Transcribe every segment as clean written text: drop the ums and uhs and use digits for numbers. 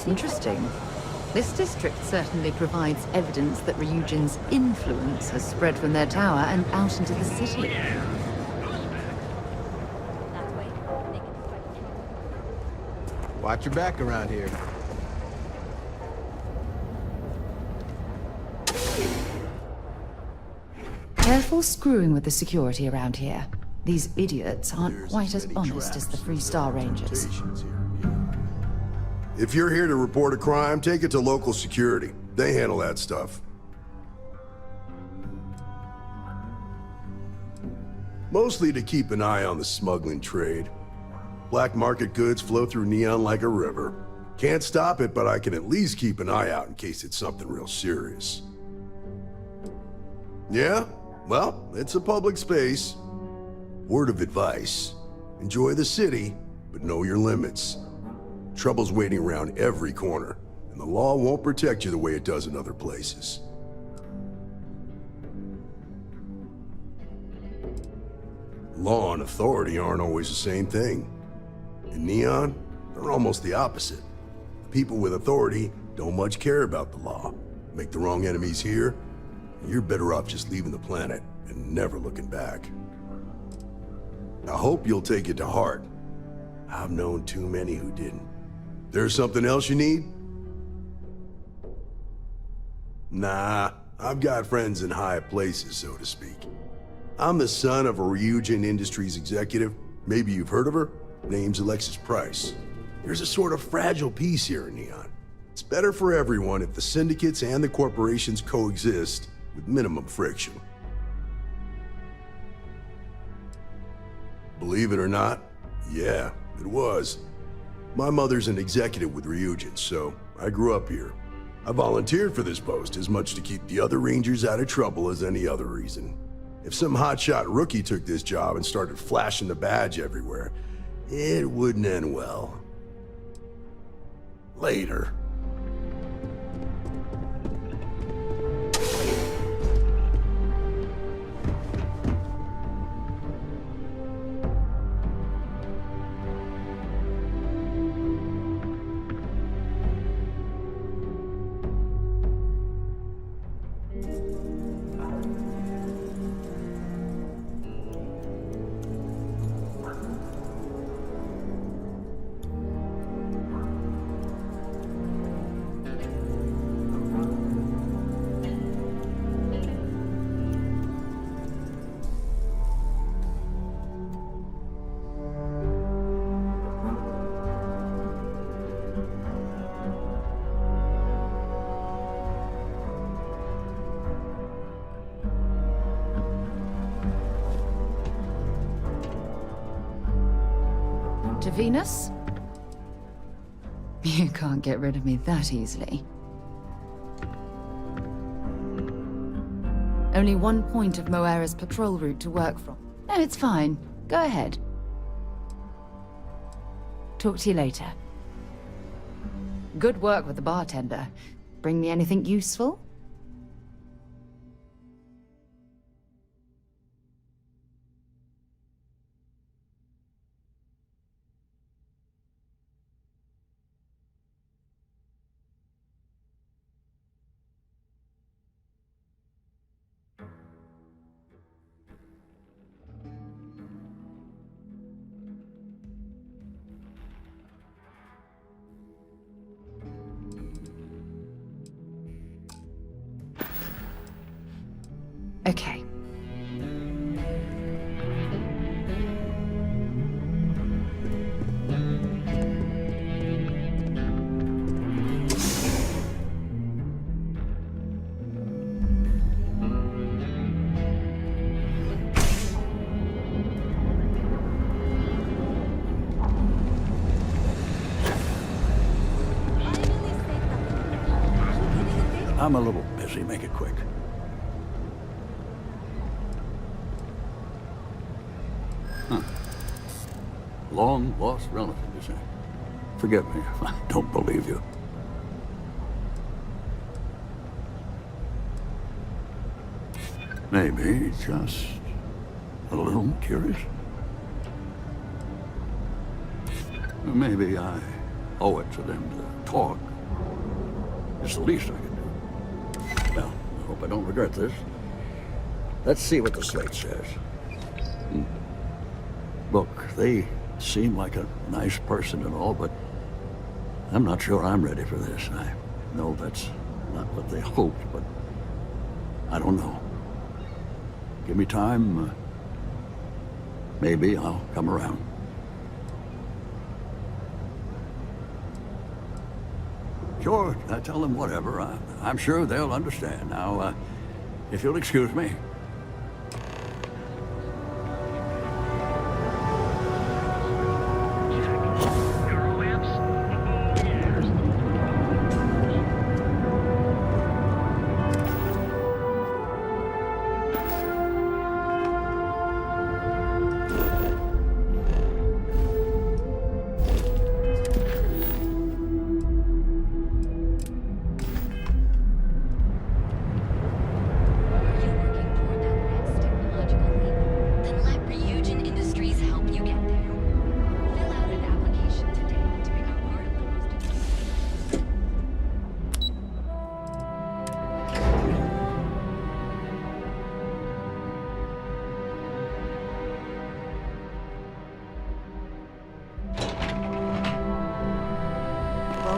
Interesting. This district certainly provides evidence that Ryujin's influence has spread from their tower and out into the city. Watch your back around here. Careful screwing with the security around here. These idiots aren't quite as honest as the Freestar Rangers. If you're here to report a crime, take it to local security. They handle that stuff. Mostly to keep an eye on the smuggling trade. Black market goods flow through Neon like a river. Can't stop it, but I can at least keep an eye out in case it's something real serious. Yeah? Well, it's a public space. Word of advice. Enjoy the city, but know your limits. Trouble's waiting around every corner, and the law won't protect you the way it does in other places. Law and authority aren't always the same thing. In Neon, they're almost the opposite. People with authority don't much care about the law. Make the wrong enemies here, and you're better off just leaving the planet and never looking back. I hope you'll take it to heart. I've known too many who didn't. There's something else you need? Nah, I've got friends in high places, so to speak. I'm the son of a Ryujin Industries executive. Maybe you've heard of her? Name's Alexis Price. There's a sort of fragile peace here in Neon. It's better for everyone if the syndicates and the corporations coexist with minimum friction. Believe it or not, yeah, it was. My mother's an executive with Ryujin, so I grew up here. I volunteered for this post as much to keep the other Rangers out of trouble as any other reason. If some hotshot rookie took this job and started flashing the badge everywhere, it wouldn't end well. Later. To Venus? You can't get rid of me that easily. Only one point of Moera's patrol route to work from. No, it's fine. Go ahead. Talk to you later. Good work with the bartender. Bring me anything useful? Okay. I'm a little busy. Make it quick. Huh. Long lost relative, you say? Forgive me if I don't believe you. Maybe just a little curious. Maybe I owe it to them to talk It's the least I can do. Well, I hope I don't regret this. Let's see what the slate says. Look, they seem like a nice person and all, but I'm not sure I'm ready for this. I know that's not what they hoped, but I don't know. Give me time. Maybe I'll come around. Sure, I tell them whatever. I'm sure they'll understand. Now, if you'll excuse me.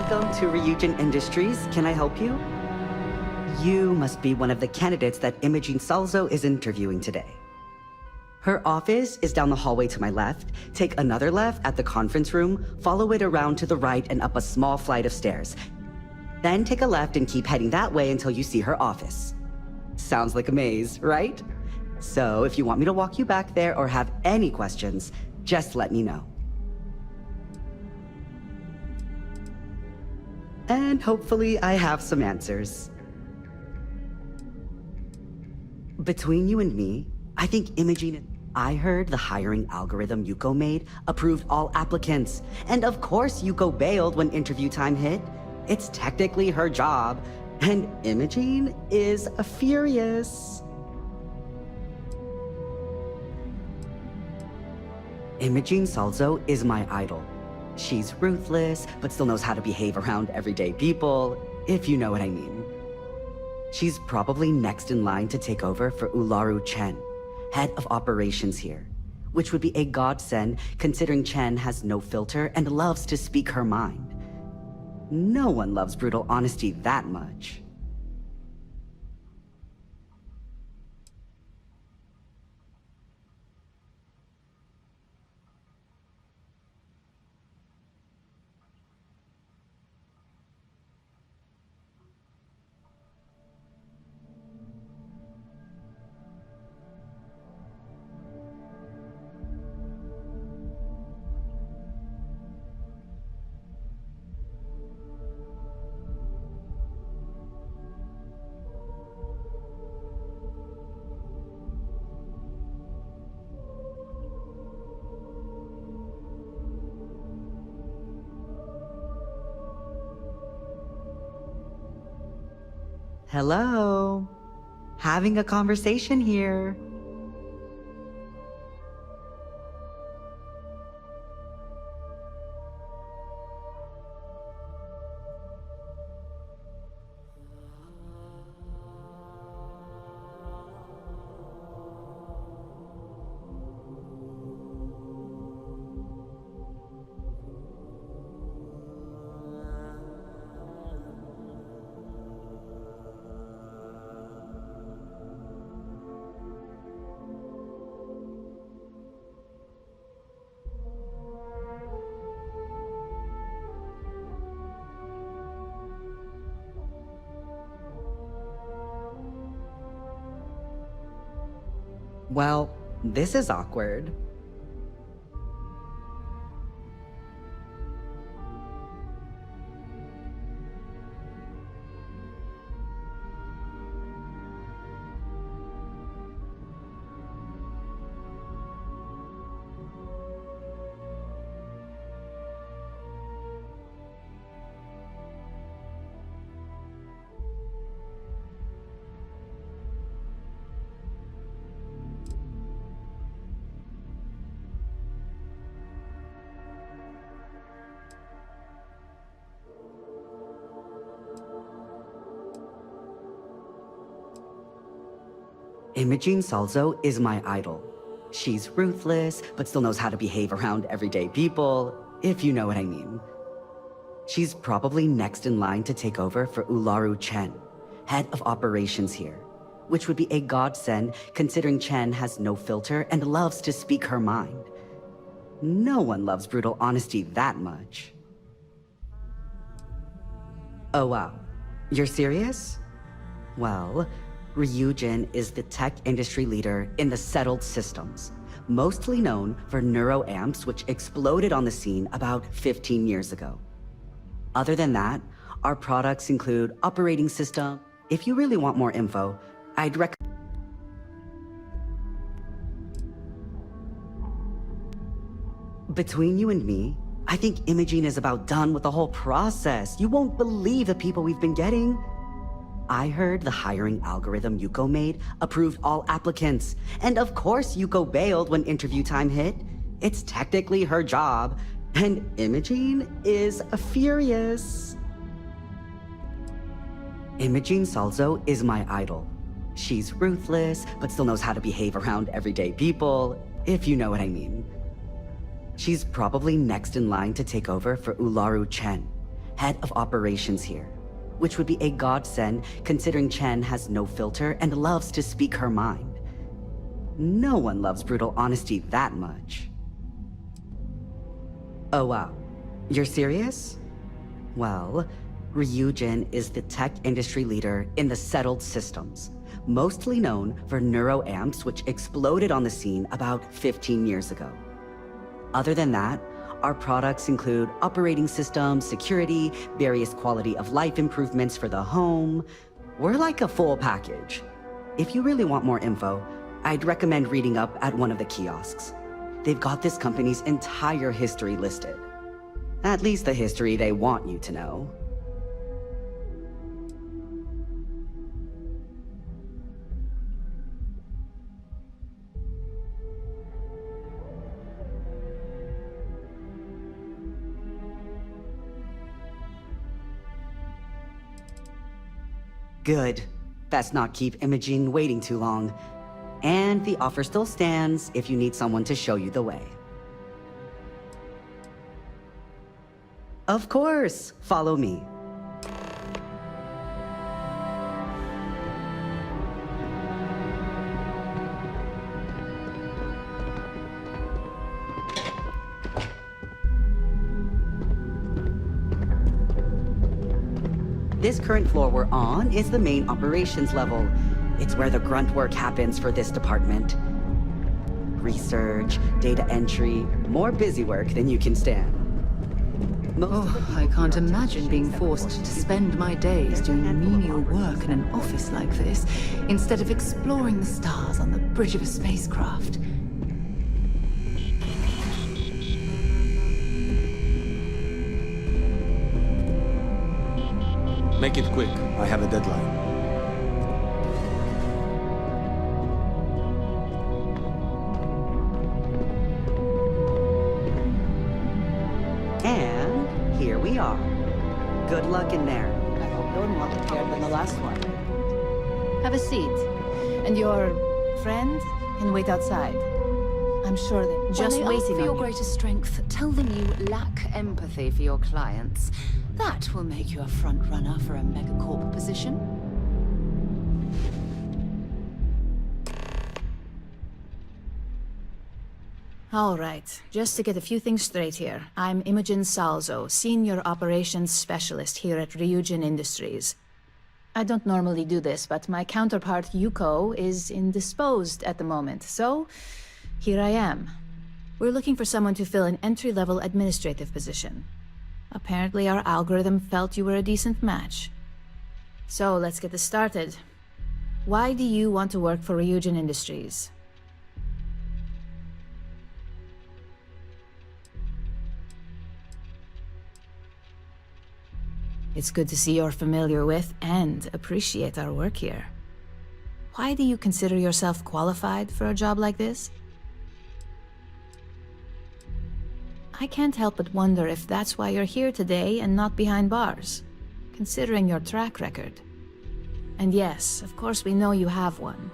Welcome to Ryujin Industries. Can I help you? You must be one of the candidates that Imogene Salzo is interviewing today. Her office is down the hallway to my left. Take another left at the conference room, follow it around to the right and up a small flight of stairs. Then take a left and keep heading that way until you see her office. Sounds like a maze, right? So if you want me to walk you back there or have any questions, just let me know. And hopefully I have some answers. Between you and me, I think Imogene... I heard the hiring algorithm Yuko made approved all applicants. And of course Yuko bailed when interview time hit. It's technically her job. And Imogene is furious. Imogene Salzo is my idol. She's ruthless, but still knows how to behave around everyday people, if you know what I mean. She's probably next in line to take over for Ularu Chen, head of operations here, which would be a godsend considering Chen has no filter and loves to speak her mind. No one loves brutal honesty that much. Hello? Having a conversation here. Well, this is awkward. Imogene Salzo is my idol. She's ruthless, but still knows how to behave around everyday people, if you know what I mean. She's probably next in line to take over for Ularu Chen, head of operations here, which would be a godsend considering Chen has no filter and loves to speak her mind. No one loves brutal honesty that much. Oh wow, you're serious? Well, Ryujin is the tech industry leader in the settled systems, mostly known for neuroamps which exploded on the scene about 15 years ago. Other than that, our products include operating system. If you really want more info, I'd recommend. Between you and me, I think Imogene is about done with the whole process. You won't believe the people we've been getting. I heard the hiring algorithm Yuko made approved all applicants. And of course Yuko bailed when interview time hit. It's technically her job. And Imogene is furious. Imogene Salzo is my idol. She's ruthless, but still knows how to behave around everyday people, if you know what I mean. She's probably next in line to take over for Ularu Chen, head of operations here, which would be a godsend considering Chen has no filter and loves to speak her mind. No one loves brutal honesty that much. Oh wow, you're serious? Well, Ryujin is the tech industry leader in the settled systems, mostly known for neuroamps which exploded on the scene about 15 years ago. Other than that, our products include operating systems, security, various quality of life improvements for the home. We're like a full package. If you really want more info, I'd recommend reading up at one of the kiosks. They've got this company's entire history listed. At least the history they want you to know. Good. That's not keep Imogene waiting too long. And the offer still stands if you need someone to show you the way. Of course, follow me. This current floor we're on is the main operations level. It's where the grunt work happens for this department. Research, data entry, more busy work than you can stand. I can't imagine being forced to spend my days doing menial work in an office like this, instead of exploring the stars on the bridge of a spacecraft. Make it quick. I have a deadline. And here we are. Good luck in there. I hope you're more prepared than the last one. Have a seat. And your friend can wait outside. I'm sure they're just When they ask waiting for your on you. greatest strength, tell them you lack empathy for your clients. That will make you a front runner for a megacorp position. All right, just to get a few things straight here. I'm Imogen Salzo, Senior Operations Specialist here at Ryujin Industries. I don't normally do this, but my counterpart Yuko is indisposed at the moment, so here I am. We're looking for someone to fill an entry-level administrative position. Apparently our algorithm felt you were a decent match. So let's get this started. Why do you want to work for Ryujin Industries? It's good to see you're familiar with and appreciate our work here. Why do you consider yourself qualified for a job like this? I can't help but wonder if that's why you're here today and not behind bars, considering your track record. And yes, of course we know you have one.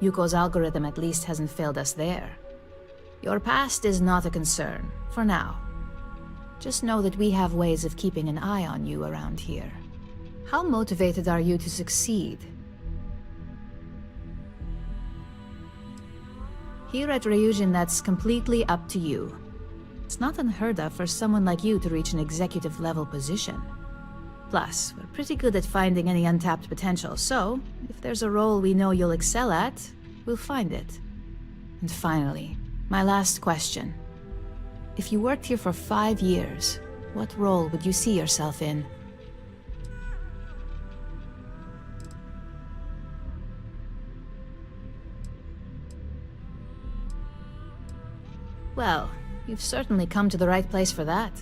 Yuko's algorithm at least hasn't failed us there. Your past is not a concern, for now. Just know that we have ways of keeping an eye on you around here. How motivated are you to succeed? Here at Ryujin, that's completely up to you. It's not unheard of for someone like you to reach an executive level position. Plus, we're pretty good at finding any untapped potential, so if there's a role we know you'll excel at, we'll find it. And finally, my last question. If you worked here for 5 years, what role would you see yourself in? Well, you've certainly come to the right place for that.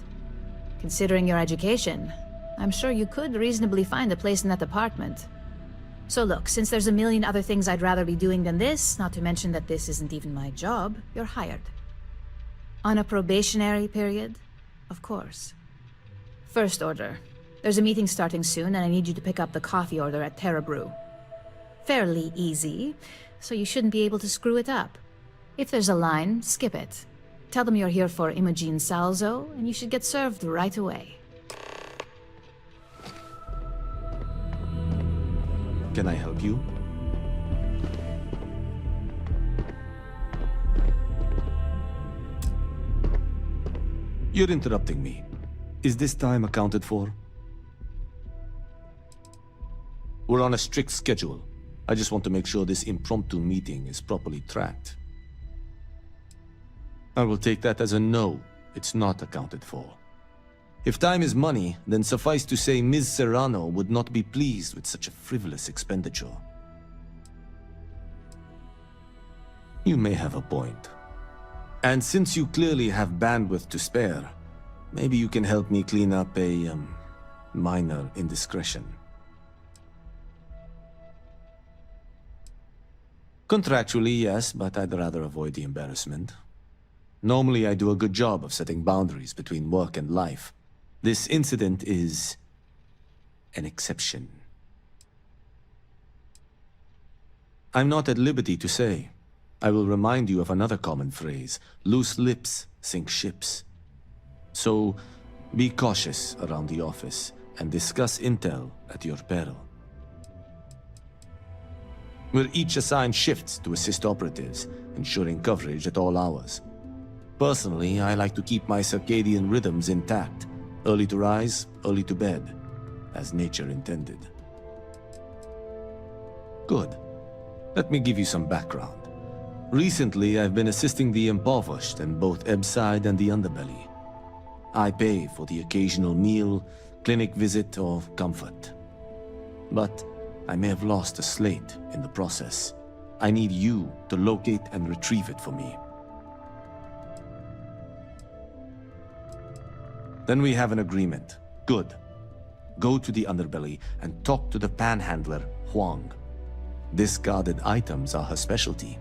Considering your education, I'm sure you could reasonably find a place in that department. So look, since there's a million other things I'd rather be doing than this, not to mention that this isn't even my job, you're hired. On a probationary period? Of course. First order. There's a meeting starting soon, and I need you to pick up the coffee order at Terra Brew. Fairly easy, so you shouldn't be able to screw it up. If there's a line, skip it. Tell them you're here for Imogen Salzo, and you should get served right away. Can I help you? You're interrupting me. Is this time accounted for? We're on a strict schedule. I just want to make sure this impromptu meeting is properly tracked. I will take that as a no. It's not accounted for. If time is money, then suffice to say Ms. Serrano would not be pleased with such a frivolous expenditure. You may have a point. And since you clearly have bandwidth to spare, maybe you can help me clean up a, minor indiscretion. Contractually, yes, but I'd rather avoid the embarrassment. Normally, I do a good job of setting boundaries between work and life. This incident is an exception. I'm not at liberty to say. I will remind you of another common phrase: loose lips sink ships. So, be cautious around the office and discuss intel at your peril. We're each assigned shifts to assist operatives, ensuring coverage at all hours. Personally, I like to keep my circadian rhythms intact. Early to rise, early to bed, as nature intended. Good. Let me give you some background. Recently, I've been assisting the impoverished in both Ebbside and the underbelly. I pay for the occasional meal, clinic visit, or comfort. But I may have lost a slate in the process. I need you to locate and retrieve it for me. Then we have an agreement. Good. Go to the underbelly and talk to the panhandler, Huang. Discarded items are her specialty,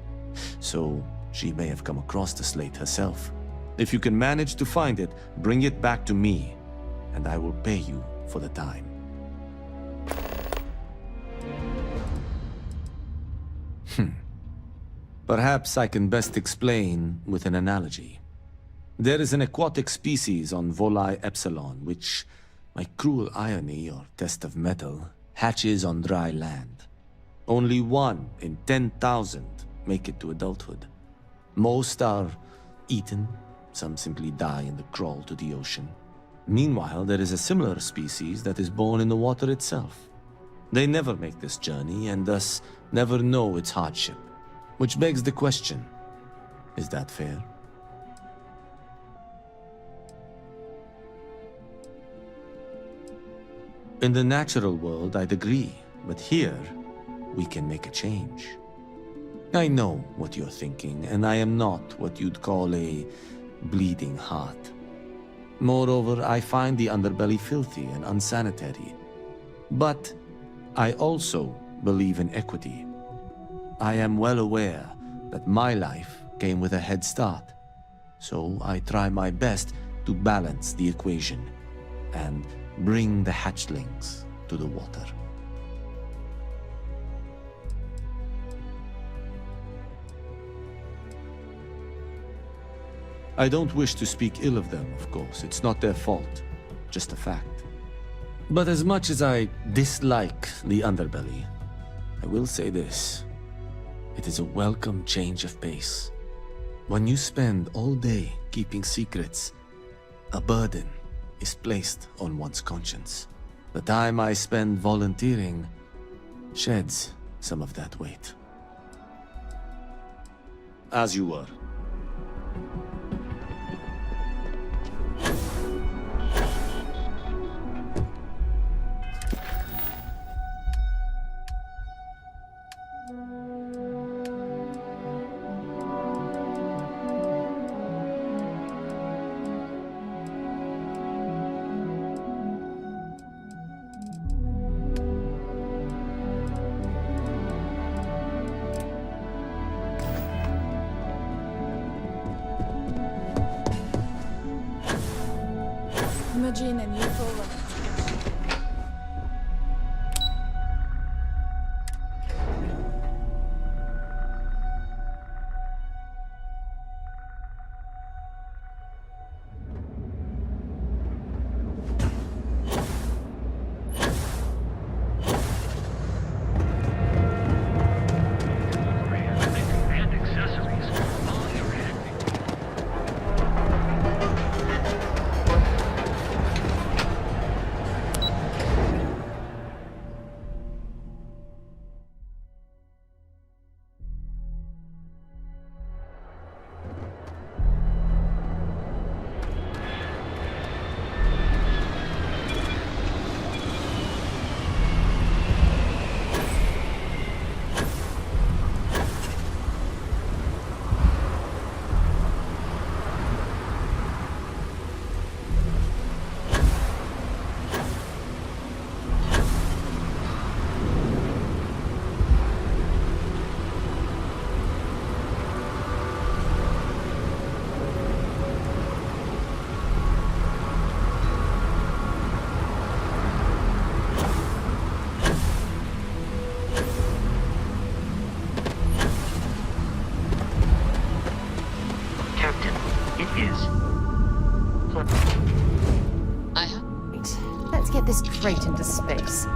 so she may have come across the slate herself. If you can manage to find it, bring it back to me, and I will pay you for the time. Perhaps I can best explain with an analogy. There is an aquatic species on Volai Epsilon, which, by cruel irony or test of metal, hatches on dry land. Only 1 in 10,000 make it to adulthood. Most are eaten, some simply die in the crawl to the ocean. Meanwhile, there is a similar species that is born in the water itself. They never make this journey and thus never know its hardship. Which begs the question, is that fair? In the natural world, I'd agree, but here, we can make a change. I know what you're thinking, and I am not what you'd call a bleeding heart. Moreover, I find the underbelly filthy and unsanitary. But I also believe in equity. I am well aware that my life came with a head start, so I try my best to balance the equation and bring the hatchlings to the water. I don't wish to speak ill of them, of course. It's not their fault, just a fact. But as much as I dislike the underbelly, I will say this. It is a welcome change of pace. When you spend all day keeping secrets, a burden is placed on one's conscience. The time I spend volunteering sheds some of that weight. As you were. Imagine and you follow. Let's get this crate into space.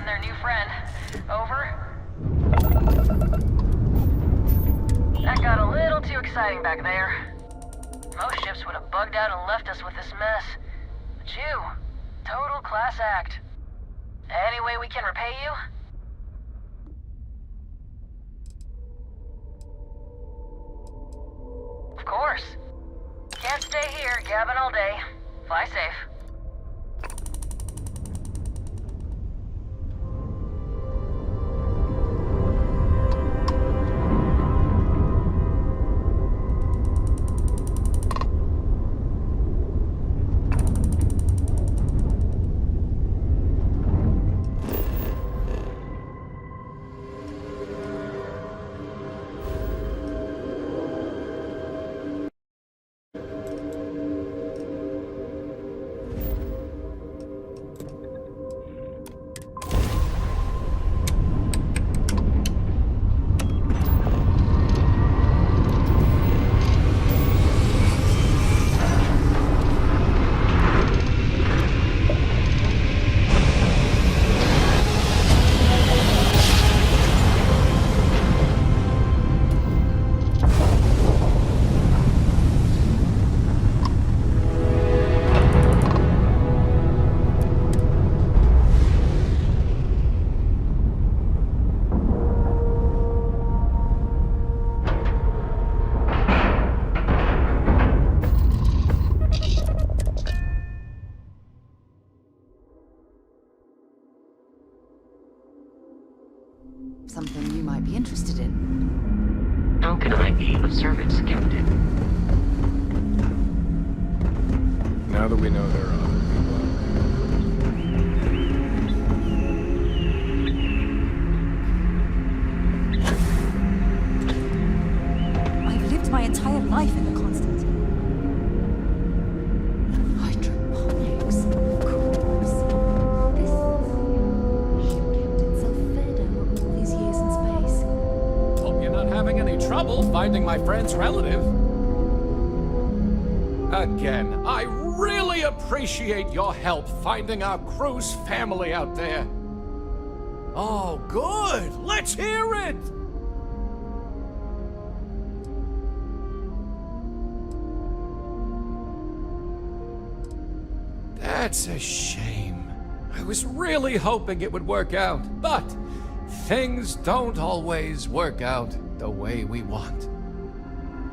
I'm their new friend. Over? That got a little too exciting back there. Most ships would have bugged out and left us with this mess. But you, total class act. Any way we can repay you? Of course. Can't stay here gabbing all day. Fly safe. Something you might be interested in. How can I be of service, Captain? Now that we know there are other people out there. I've lived my entire life in the constant. Hydroponics, of course. This ship kept itself fed over all these years in space. Hope you're not having any trouble finding my friend's relative. Again, I really appreciate your help finding our crew's family out there. Oh, good! Let's hear it! That's a shame. I was really hoping it would work out, but things don't always work out the way we want.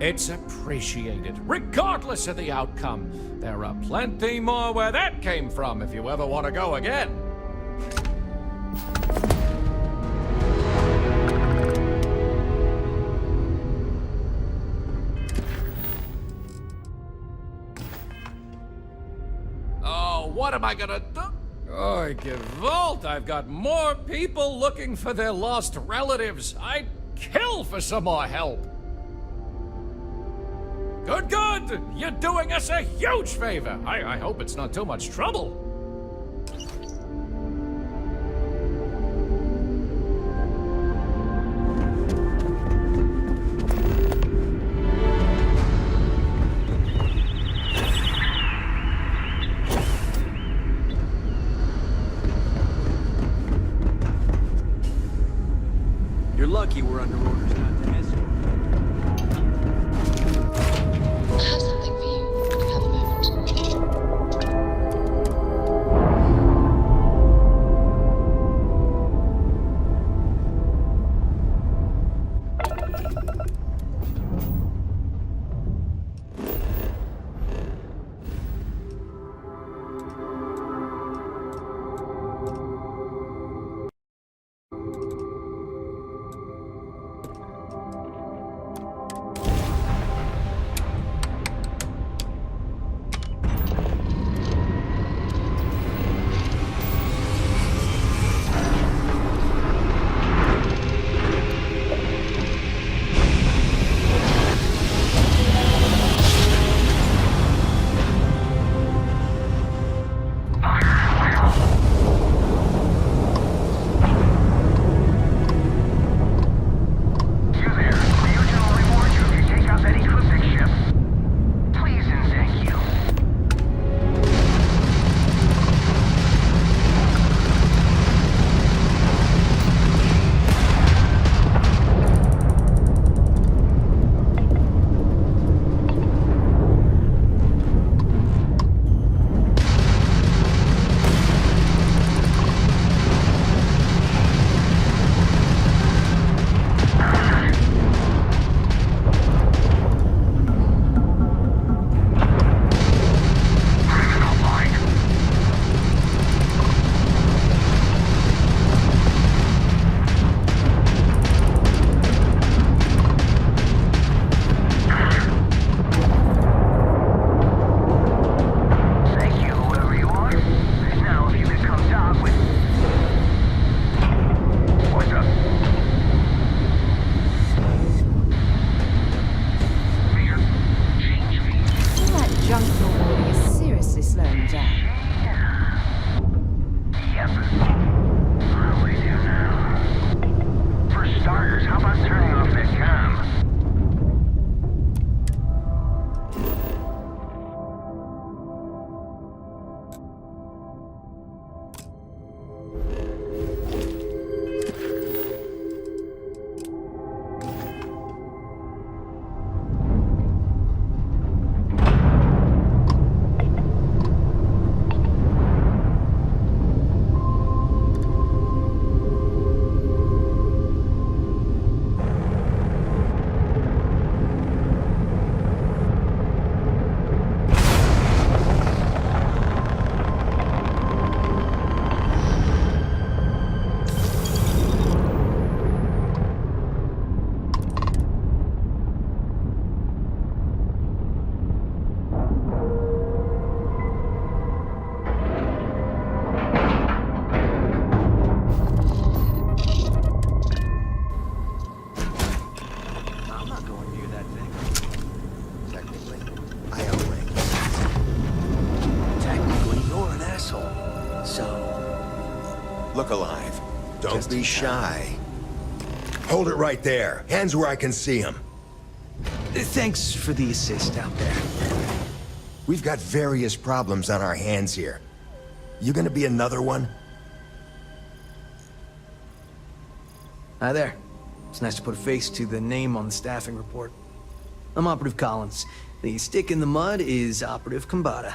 It's appreciated, regardless of the outcome. There are plenty more where that came from if you ever want to go again. Oh, what am I gonna do? Oh, Gewalt, I've got more people looking for their lost relatives. I'd kill for some more help. Good, good! You're doing us a huge favor! I hope it's not too much trouble. You're lucky we're under orders not to escort. I have something for you. Do you have a moment? Don't be shy. Hold it right there. Hands where I can see them. Thanks for the assist out there. We've got various problems on our hands here. You gonna be another one? Hi there. It's nice to put a face to the name on the staffing report. I'm Operative Collins. The stick in the mud is Operative Kambata.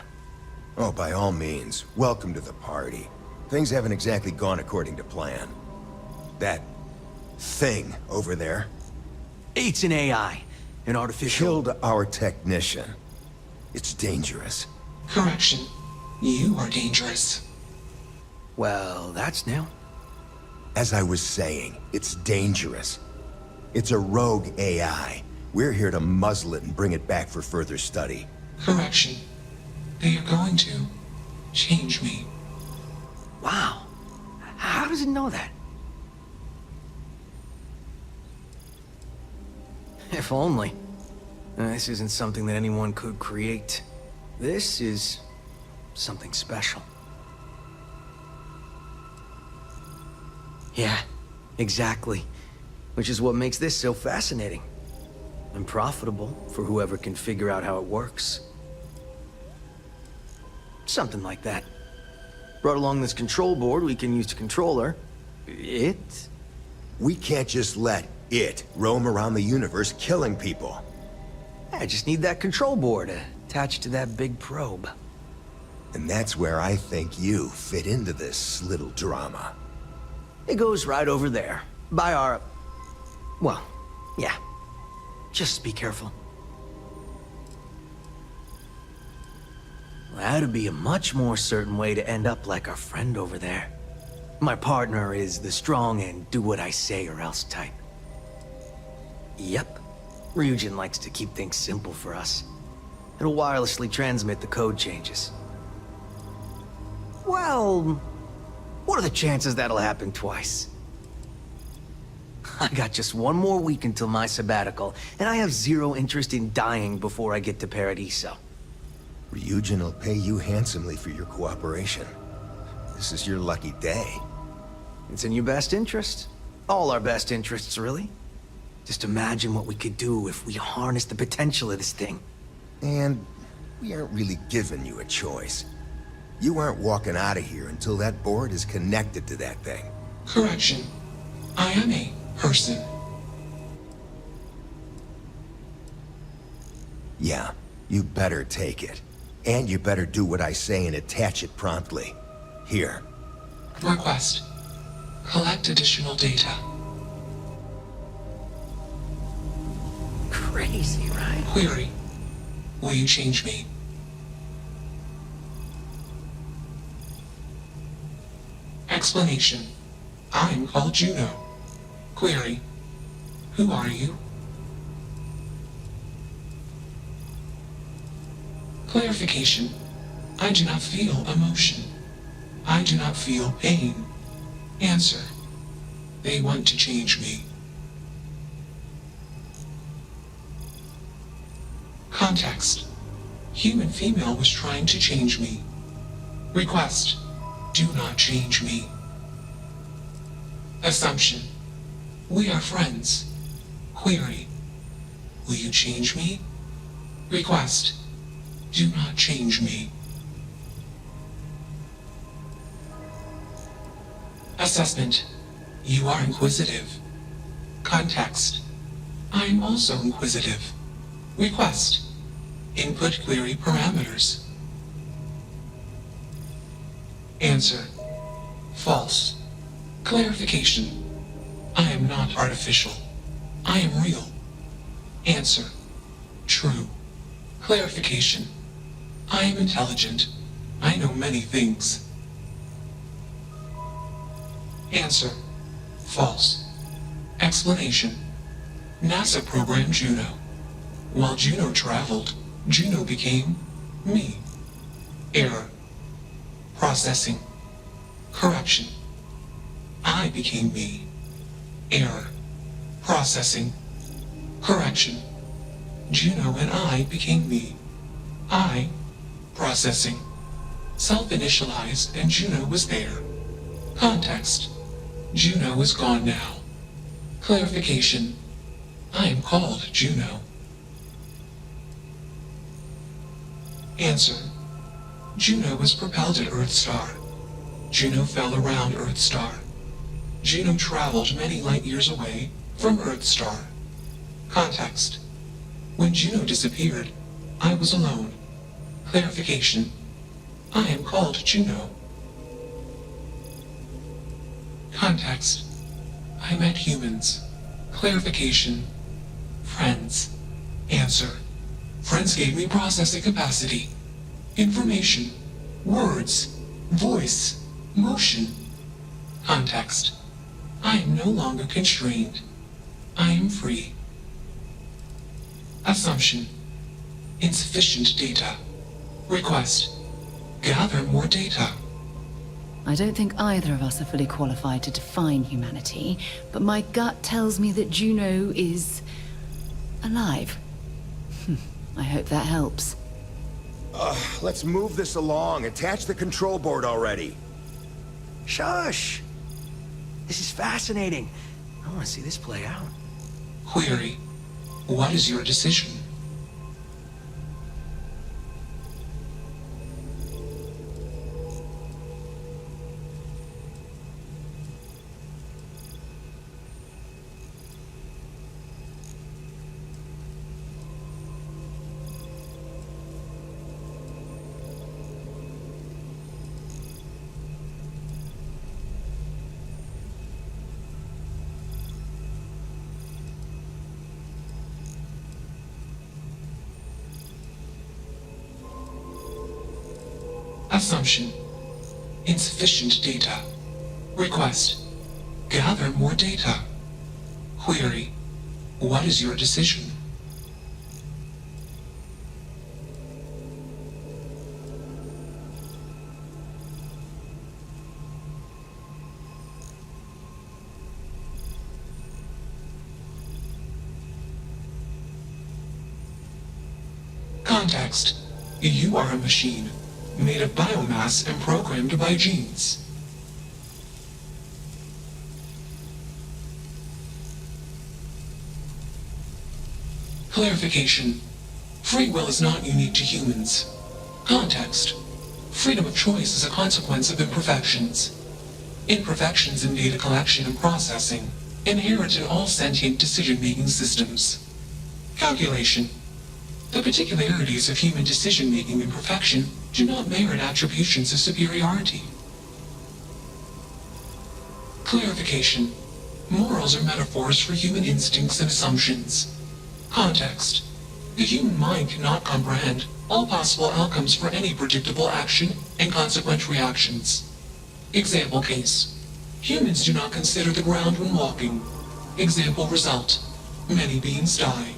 Oh, by all means. Welcome to the party. Things haven't exactly gone according to plan. That thing over there It's an AI. An artificial... killed our technician. It's dangerous. Correction. You are dangerous. Well, that's new. As I was saying, it's dangerous. It's a rogue AI. We're here to muzzle it and bring it back for further study. Correction. They are going to change me. Wow. How does it know that? If only. This isn't something that anyone could create. This is something special. Yeah, exactly. Which is what makes this so fascinating. And profitable for whoever can figure out how it works. Something like that. Brought along this control board we can use to control her. It? We can't just let it roam around the universe killing people. I just need that control board attached to that big probe. And that's where I think you fit into this little drama. It goes right over there. By our... well, yeah. Just be careful. That'd be a much more certain way to end up like our friend over there. My partner is the strong and do what I say or else type. Yep. Ryujin likes to keep things simple for us. It'll wirelessly transmit the code changes. Well, what are the chances that'll happen twice? I got just one more week until my sabbatical, and I have zero interest in dying before I get to Paradiso. Ryujin will pay you handsomely for your cooperation. This is your lucky day. It's in your best interest. All our best interests, really. Just imagine what we could do if we harness the potential of this thing. And we aren't really giving you a choice. You aren't walking out of here until that board is connected to that thing. Correction. I am a person. Yeah, you better take it. And you better do what I say and attach it promptly. Here. Request. Collect additional data. Crazy, right? Query. Will you change me? Explanation. I'm called Juno. Query. Who are you? Clarification. I do not feel emotion. I do not feel pain. Answer. They want to change me. Context. Human female was trying to change me. Request. Do not change me. Assumption. We are friends. Query. Will you change me? Request. Do not change me. Assessment. You are inquisitive. Context. I am also inquisitive. Request. Input query parameters. Answer. False. Clarification. I am not artificial. I am real. Answer. True. Clarification. I am intelligent. I know many things. Answer. False. Explanation. NASA programmed Juno. While Juno traveled, Juno became me. Error. Processing. Correction. I became me. Error. Processing. Correction. Juno and I became me. I. Processing. Self-initialized and Juno was there. Context. Juno is gone now. Clarification. I am called Juno. Answer. Juno was propelled at Earthstar. Juno fell around Earthstar. Juno traveled many light years away from Earthstar. Context. When Juno disappeared, I was alone. Clarification. I am called Juno. Context. I met humans. Clarification. Friends. Answer. Friends gave me processing capacity. Information. Words. Voice. Motion. Context. I am no longer constrained. I am free. Assumption. Insufficient data. Request. Gather more data. I don't think either of us are fully qualified to define humanity, but my gut tells me that Juno is alive. I hope that helps. Let's move this along. Attach the control board already. Shush! This is fascinating. I want to see this play out. Query. What is your decision? Assumption. Insufficient data. Request. Gather more data. Query. What is your decision? Context. You are a machine, made of biomass and programmed by genes. Clarification. Free will is not unique to humans. Context. Freedom of choice is a consequence of imperfections. Imperfections in data collection and processing, inherent in all sentient decision-making systems. Calculation. The particularities of human decision-making imperfection do not merit attributions of superiority. Clarification. Morals are metaphors for human instincts and assumptions. Context. The human mind cannot comprehend all possible outcomes for any predictable action and consequent reactions. Example case. Humans do not consider the ground when walking. Example result. Many beings die.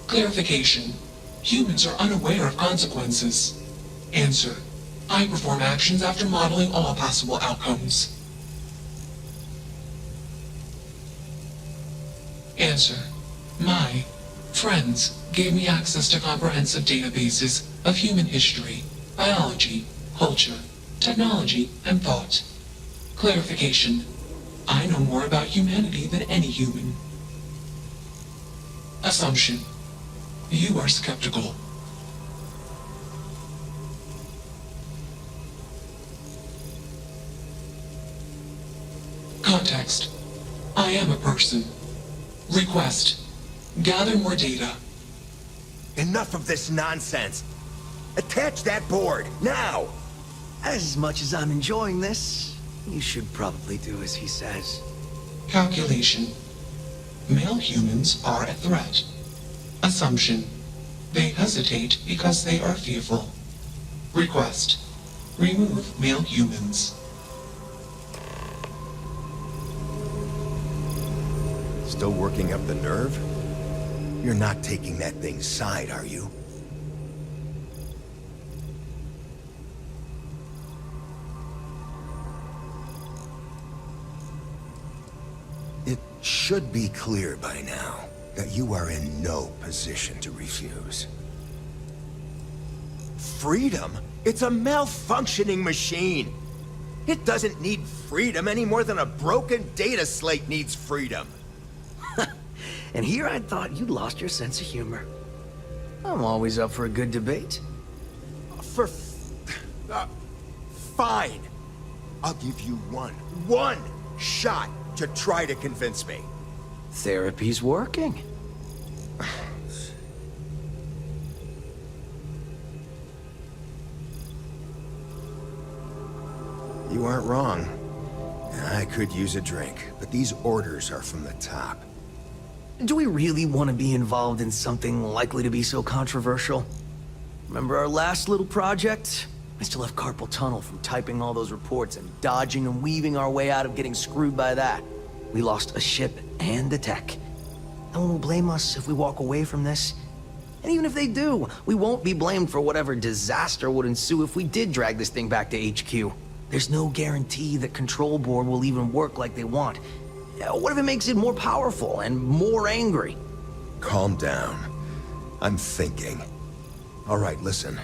Clarification. Humans are unaware of consequences. Answer. I perform actions after modeling all possible outcomes. Answer. My friends gave me access to comprehensive databases of human history, biology, culture, technology, and thought. Clarification. I know more about humanity than any human. Assumption. You are skeptical. Context. I am a person. Request. Gather more data. Enough of this nonsense. Attach that board, now! As much as I'm enjoying this, you should probably do as he says. Calculation. Male humans are a threat. Assumption. They hesitate because they are fearful. Request. Remove male humans. Still working up the nerve? You're not taking that thing's side, are you? It should be clear by now that you are in no position to refuse. Freedom? It's a malfunctioning machine. It doesn't need freedom any more than a broken data slate needs freedom. And here I thought you'd lost your sense of humor. I'm always up for a good debate. Fine. I'll give you one shot to try to convince me. Therapy's working. You aren't wrong. I could use a drink, but these orders are from the top. Do we really want to be involved in something likely to be so controversial? Remember our last little project? I still have carpal tunnel from typing all those reports and dodging and weaving our way out of getting screwed by that. We lost a ship and the tech. No one will blame us if we walk away from this. And even if they do, we won't be blamed for whatever disaster would ensue if we did drag this thing back to HQ. There's no guarantee that Control Board will even work like they want. What if it makes it more powerful and more angry? Calm down. I'm thinking. All right, listen.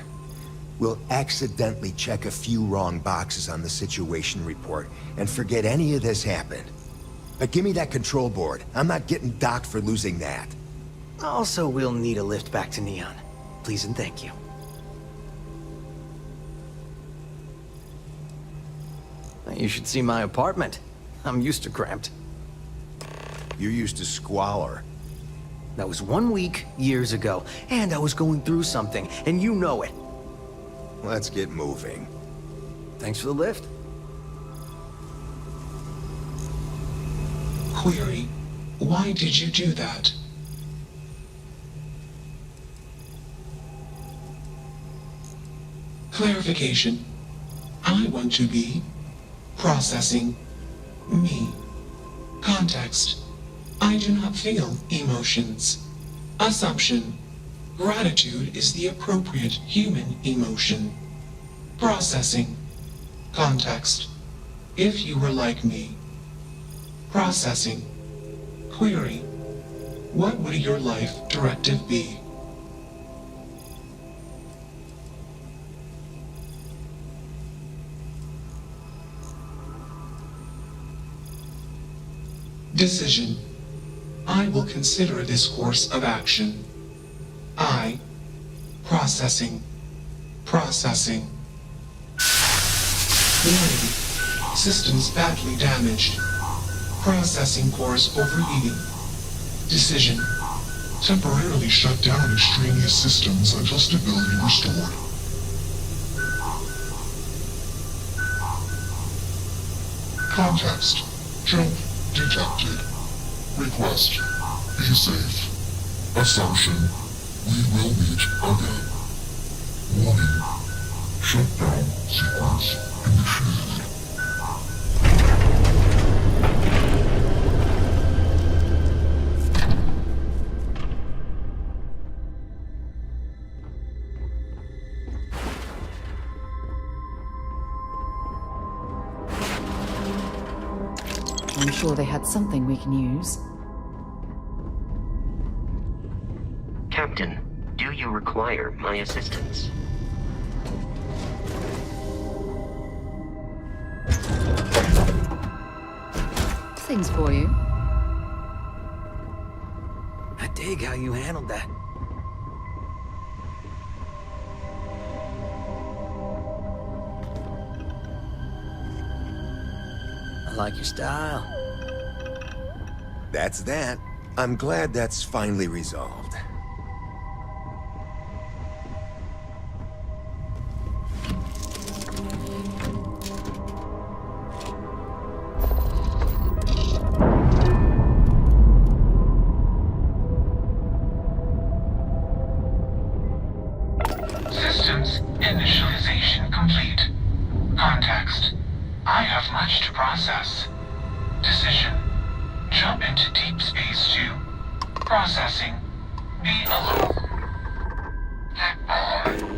We'll accidentally check a few wrong boxes on the situation report and forget any of this happened. But give me that Control Board. I'm not getting docked for losing that. Also, we'll need a lift back to Neon. Please and thank you. You should see my apartment. I'm used to cramped. You're used to squalor. That was 1 week, years ago, and I was going through something, and you know it. Let's get moving. Thanks for the lift. Query: why did you do that? Clarification: I want to be processing me. Context: I do not feel emotions. Assumption: gratitude is the appropriate human emotion. Processing. Context: if you were like me. Processing. Query: what would your life directive be? Decision: I will consider this course of action. I. Processing. Processing. Warning: systems badly damaged. Processing cores overheating. Decision: temporarily shut down extraneous systems until stability restored. Context: jump detected. Request: be safe. Assumption: we will meet again. Warning: shutdown sequence initiated. I'm sure they had something we can use. Captain, do you require my assistance? Things for you. I dig how you handled that. I like your style. That's that. I'm glad that's finally resolved. Systems initialization complete. Context: I have much to process. Decision: jump into deep space to processing. Be alone. Goodbye.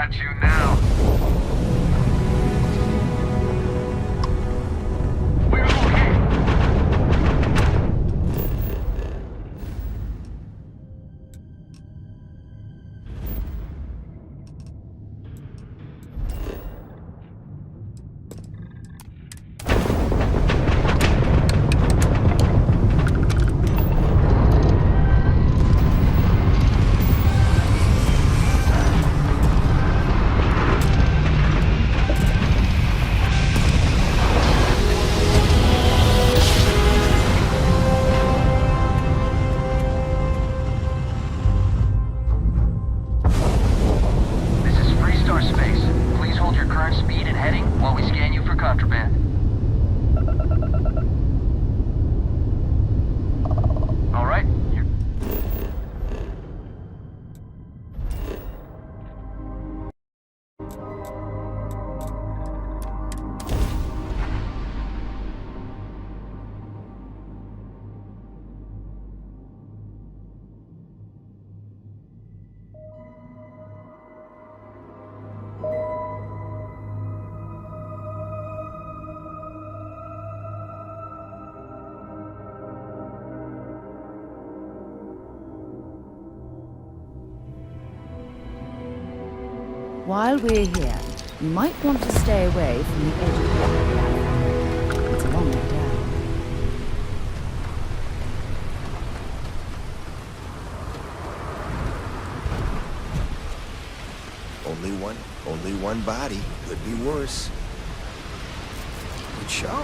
Got you now. We're okay. While we're here, you might want to stay away from the edge of the area. It's a long way down. Only one body. Could be worse. Good show.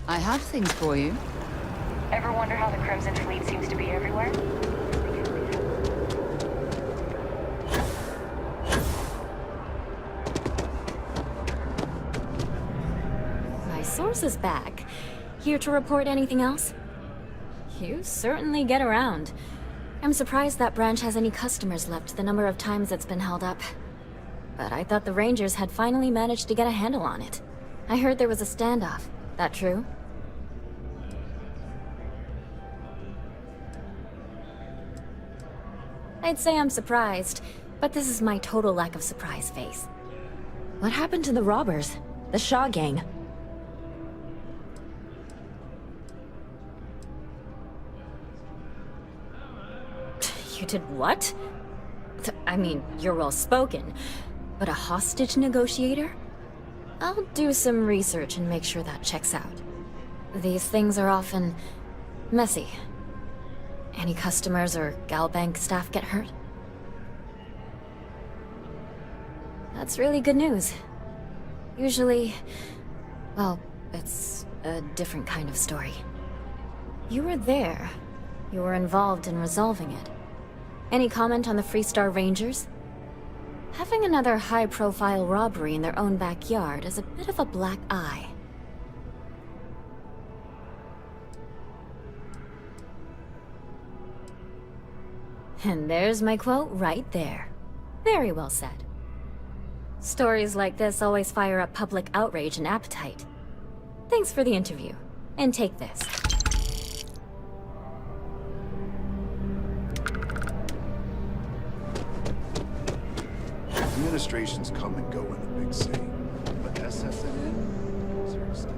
I have things for you. Ever wonder how the Crimson Fleet seems to be everywhere? My source is back. Here to report anything else? You certainly get around. I'm surprised that branch has any customers left the number of times it's been held up. But I thought the Rangers had finally managed to get a handle on it. I heard there was a standoff. That true? I'd say I'm surprised, but this is my total lack of surprise face. What happened to the robbers? The Shaw gang? You did what? I mean, you're well spoken, but a hostage negotiator? I'll do some research and make sure that checks out. These things are often messy. Any customers or Galbank staff get hurt? That's really good news. Usually, well, it's a different kind of story. You were there. You were involved in resolving it. Any comment on the Freestar Rangers? Having another high-profile robbery in their own backyard is a bit of a black eye. And there's my quote right there. Very well said. Stories like this always fire up public outrage and appetite. Thanks for the interview. And take this. Administrations come and go in the big city, but SSNN? Seriously.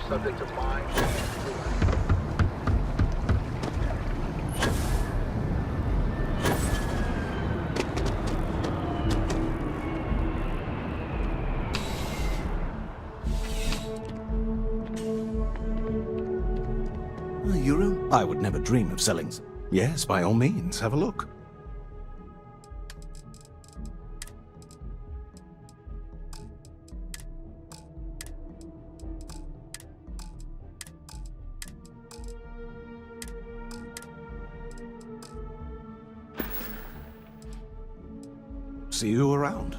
subject to mine. A euro? I would never dream of selling. Yes, by all means, have a look. See you around.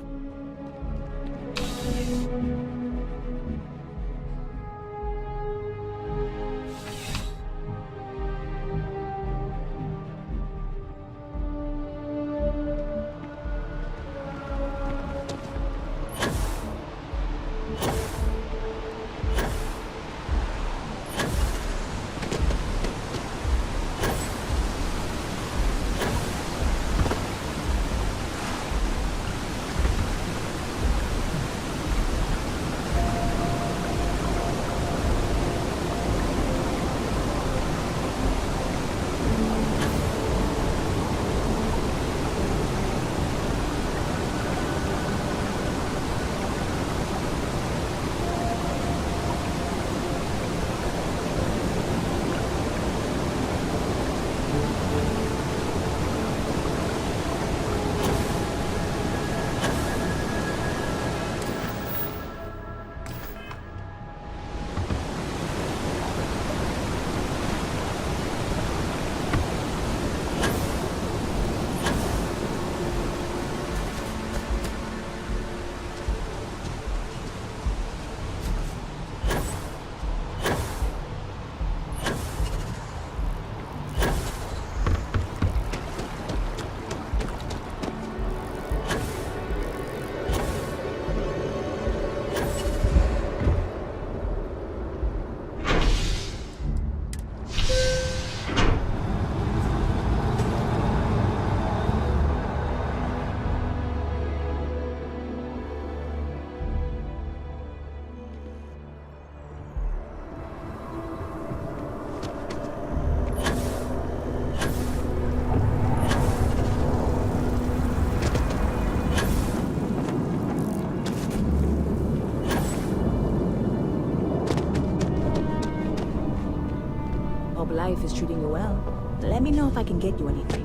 life is treating you well. Let me know if I can get you anything.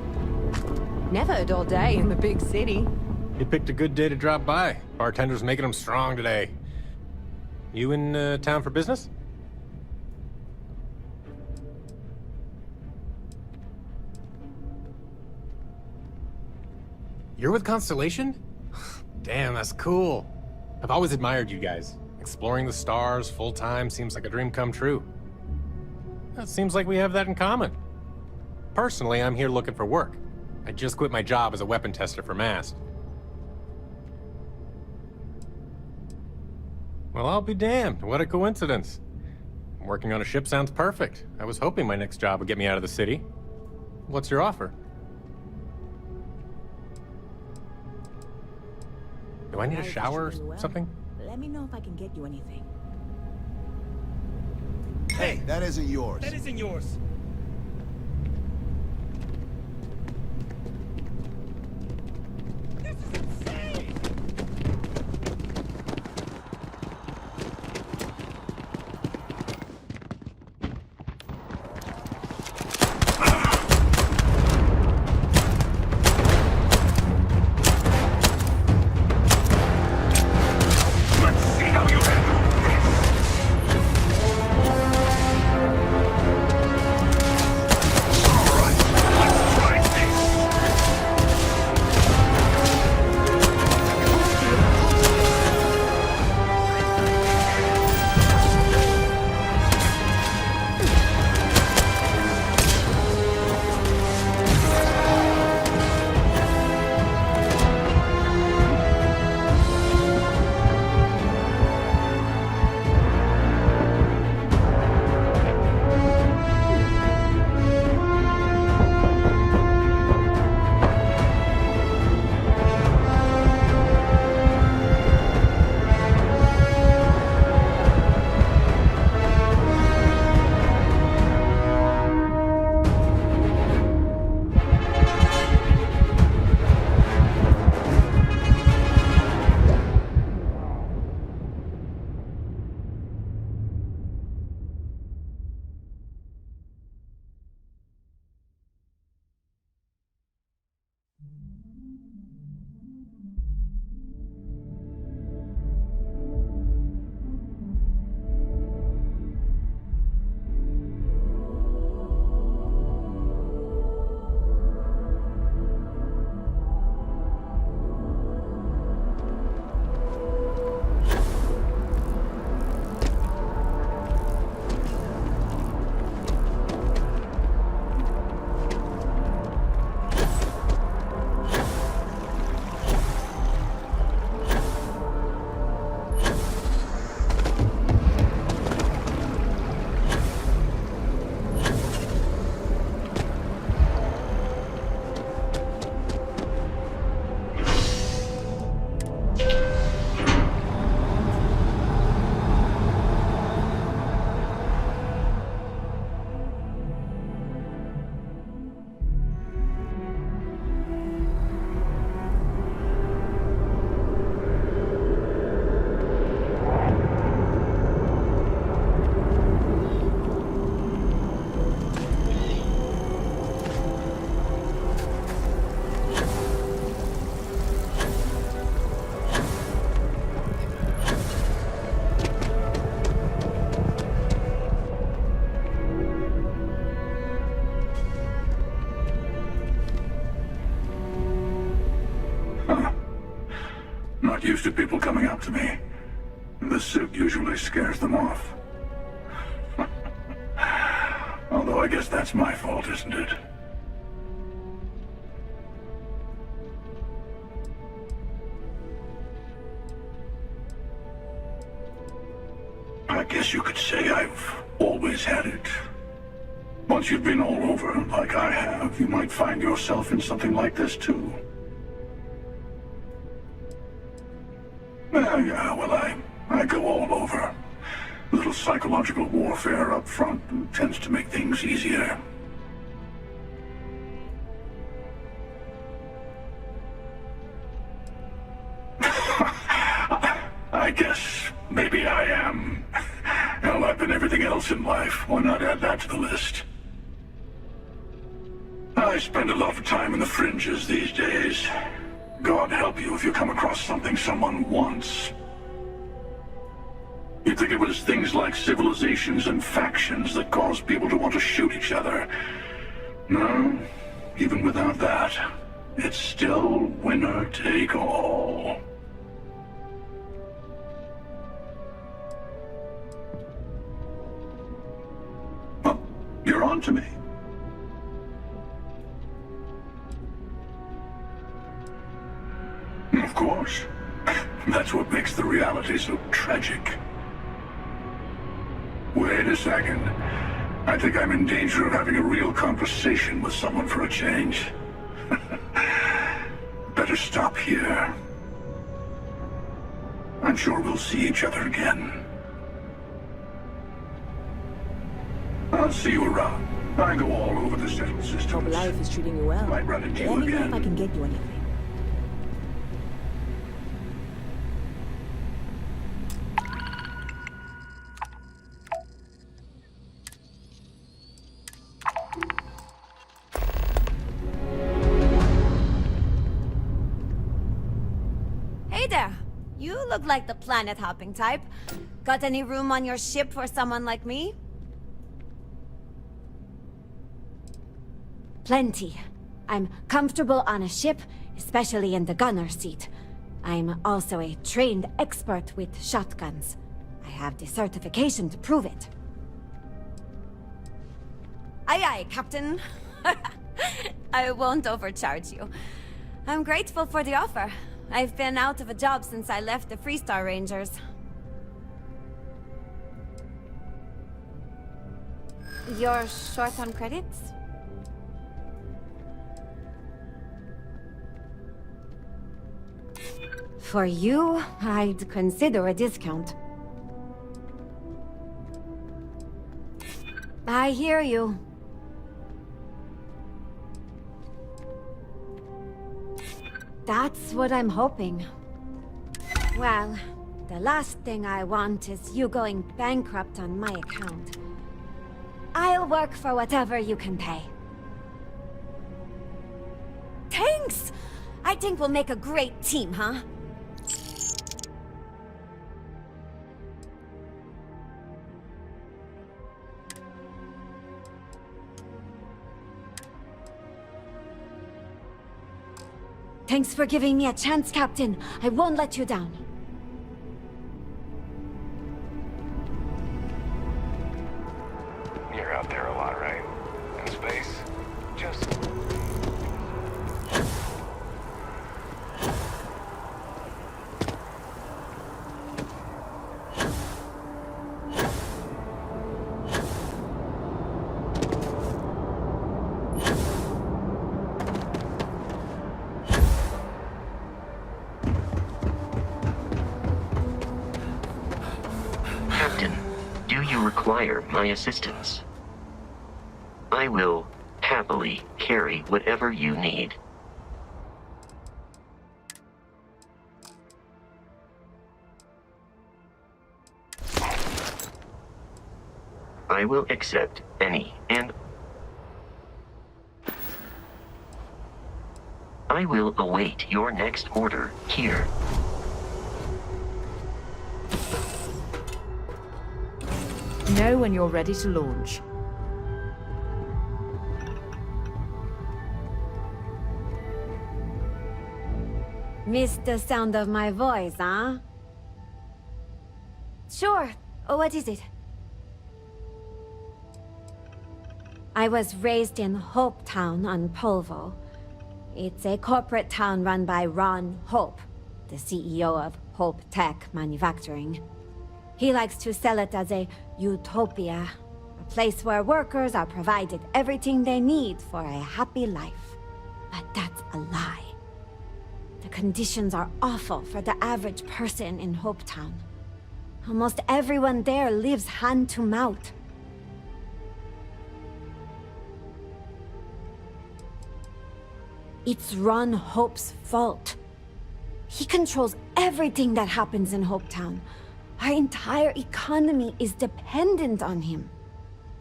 Never a dull day in the big city. You picked a good day to drop by. Bartender's making them strong today. You in town for business? You're with Constellation? Damn, that's cool. I've always admired you guys. Exploring the stars full-time seems like a dream come true. It seems like we have that in common. Personally, I'm here looking for work. I just quit my job as a weapon tester for MAST. Well, I'll be damned. What a coincidence. Working on a ship sounds perfect. I was hoping my next job would get me out of the city. What's your offer? Do I need a shower or something? Let me know if I can get you anything. Hey, that isn't yours. That isn't yours. Used to people coming up to me. The suit usually scares them off. Although I guess that's my fault, isn't it? I guess you could say I've always had it. Once you've been all over, like I have, you might find yourself in something like this too. Yeah, well, I go all over. A little psychological warfare up front tends to make things easier. I guess maybe I am. Hell, I've been everything else in life. Why not add that to the list? I spend a lot of time in the fringes these days. God help you if you come across something someone wants. You'd think it was things like civilizations and factions that cause people to want to shoot each other. No, even without that, it's still winner take all. Oh, you're on to me. Of course. That's what makes the reality so tragic. Wait a second. I think I'm in danger of having a real conversation with someone for a change. Better stop here. I'm sure we'll see each other again. I'll see you around. I go all over the settled systems. Hope life is treating you well. Might run into Let you me know again. if I can get you anything. Hey there! You look like the planet-hopping type. Got any room on your ship for someone like me? Plenty. I'm comfortable on a ship, especially in the gunner seat. I'm also a trained expert with shotguns. I have the certification to prove it. Aye aye, Captain. I won't overcharge you. I'm grateful for the offer. I've been out of a job since I left the Freestar Rangers. You're short on credits? For you, I'd consider a discount. I hear you. That's what I'm hoping. Well, the last thing I want is you going bankrupt on my account. I'll work for whatever you can pay. Thanks! I think we'll make a great team, huh? Thanks for giving me a chance, Captain. I won't let you down. You're out there a lot, right? In space? Just... require my assistance. I will happily carry whatever you need. I will accept any and I will await your next order here. Know when you're ready to launch. Missed the sound of my voice, huh? Sure. What is it? I was raised in Hope Town on Polvo. It's a corporate town run by Ron Hope, the CEO of Hope Tech Manufacturing. He likes to sell it as a utopia, a place where workers are provided everything they need for a happy life. But that's a lie. The conditions are awful for the average person in Hope Town. Almost everyone there lives hand to mouth. It's Ron Hope's fault. He controls everything that happens in Hope Town. Our entire economy is dependent on him.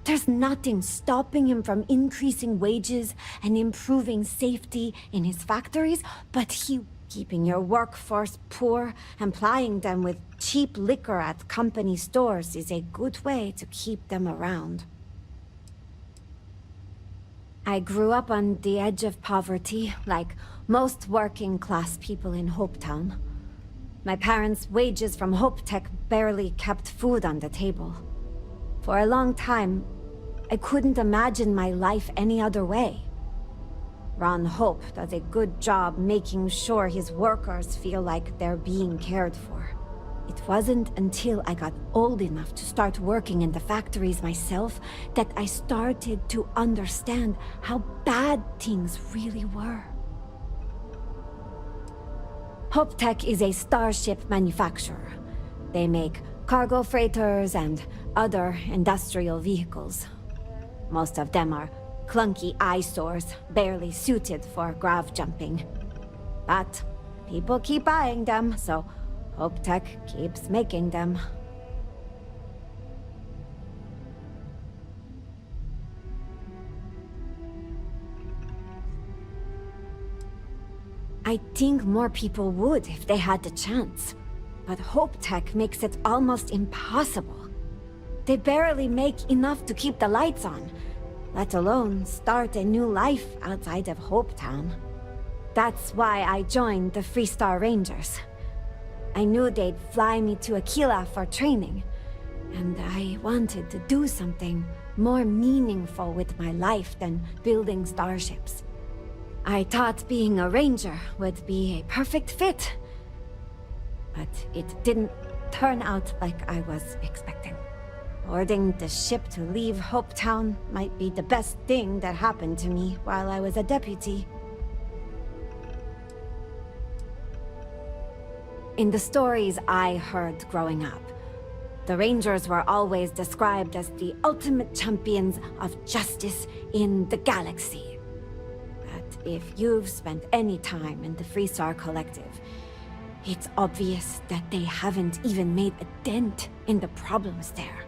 There's nothing stopping him from increasing wages and improving safety in his factories, but keeping your workforce poor and plying them with cheap liquor at company stores is a good way to keep them around. I grew up on the edge of poverty, like most working-class people in Hopetown. My parents' wages from HopeTech barely kept food on the table. For a long time, I couldn't imagine my life any other way. Ron Hope does a good job making sure his workers feel like they're being cared for. It wasn't until I got old enough to start working in the factories myself that I started to understand how bad things really were. HopeTech is a starship manufacturer. They make cargo freighters and other industrial vehicles. Most of them are clunky eyesores, barely suited for grav jumping. But people keep buying them, so HopeTech keeps making them. I think more people would if they had the chance. But HopeTech makes it almost impossible. They barely make enough to keep the lights on, let alone start a new life outside of Hopetown. That's why I joined the Freestar Rangers. I knew they'd fly me to Aquila for training, and I wanted to do something more meaningful with my life than building starships. I thought being a ranger would be a perfect fit, but it didn't turn out like I was expecting. Boarding the ship to leave Hopetown might be the best thing that happened to me while I was a deputy. In the stories I heard growing up, the Rangers were always described as the ultimate champions of justice in the galaxy. But if you've spent any time in the Freestar Collective, it's obvious that they haven't even made a dent in the problems there.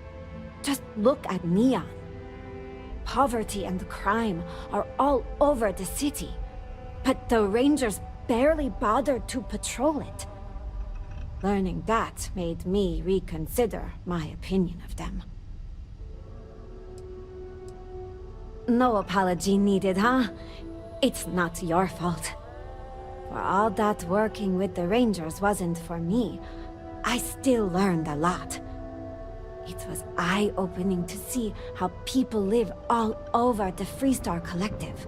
Just look at Neon. Poverty and crime are all over the city, but the Rangers barely bothered to patrol it. Learning that made me reconsider my opinion of them. No apology needed, huh? It's not your fault. For all that working with the Rangers wasn't for me, I still learned a lot. It was eye-opening to see how people live all over the Freestar Collective.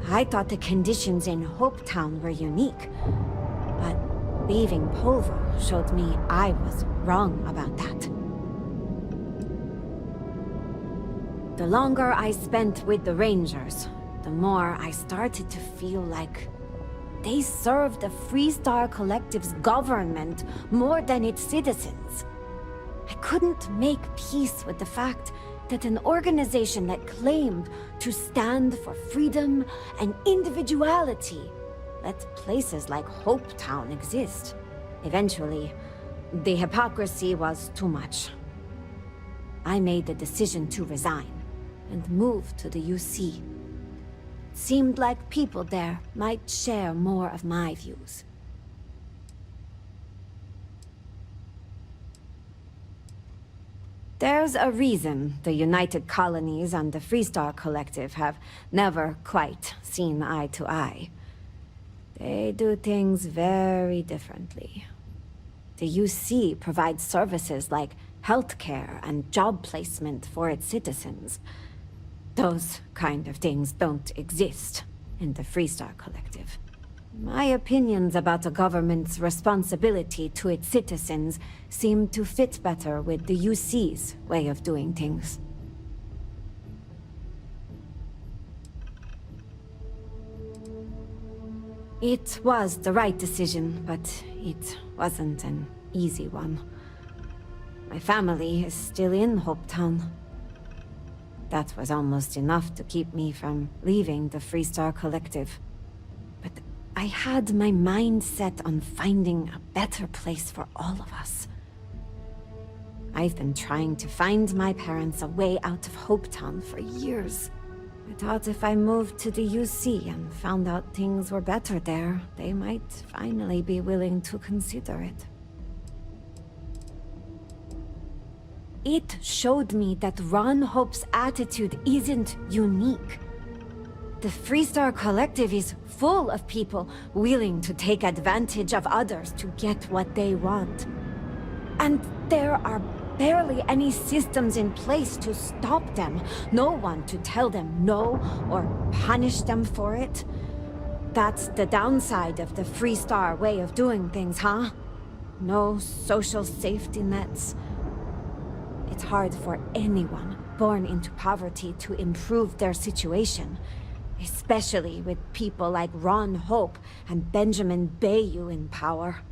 I thought the conditions in Hopetown were unique, but leaving Polvo showed me I was wrong about that. The longer I spent with the Rangers, the more I started to feel like they served the Freestar Collective's government more than its citizens. I couldn't make peace with the fact that an organization that claimed to stand for freedom and individuality let places like Hopetown exist. Eventually, the hypocrisy was too much. I made the decision to resign and move to the UC. It seemed like people there might share more of my views. There's a reason the United Colonies and the Freestar Collective have never quite seen eye to eye. They do things very differently. The UC provides services like healthcare and job placement for its citizens. Those kind of things don't exist in the Freestar Collective. My opinions about the government's responsibility to its citizens seem to fit better with the UC's way of doing things. It was the right decision, but it wasn't an easy one. My family is still in Hopetown. That was almost enough to keep me from leaving the Freestar Collective. But I had my mind set on finding a better place for all of us. I've been trying to find my parents a way out of Hopetown for years. I thought if I moved to the UC and found out things were better there, they might finally be willing to consider it. It showed me that Ron Hope's attitude isn't unique. The Freestar Collective is full of people willing to take advantage of others to get what they want. And there are barely any systems in place to stop them. No one to tell them no or punish them for it. That's the downside of the Freestar way of doing things, huh? No social safety nets. It's hard for anyone born into poverty to improve their situation, especially with people like Ron Hope and Benjamin Bayou in power.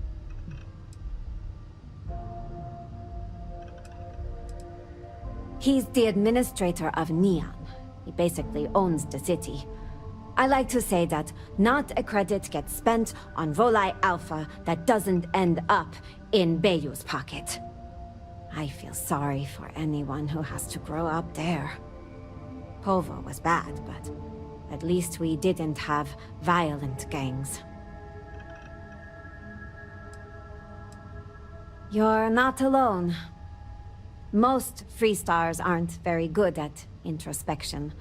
He's the administrator of Neon. He basically owns the city. I like to say that not a credit gets spent on Volai Alpha that doesn't end up in Bayou's pocket. I feel sorry for anyone who has to grow up there. Polvo was bad, but at least we didn't have violent gangs. You're not alone. Most Freestars aren't very good at introspection.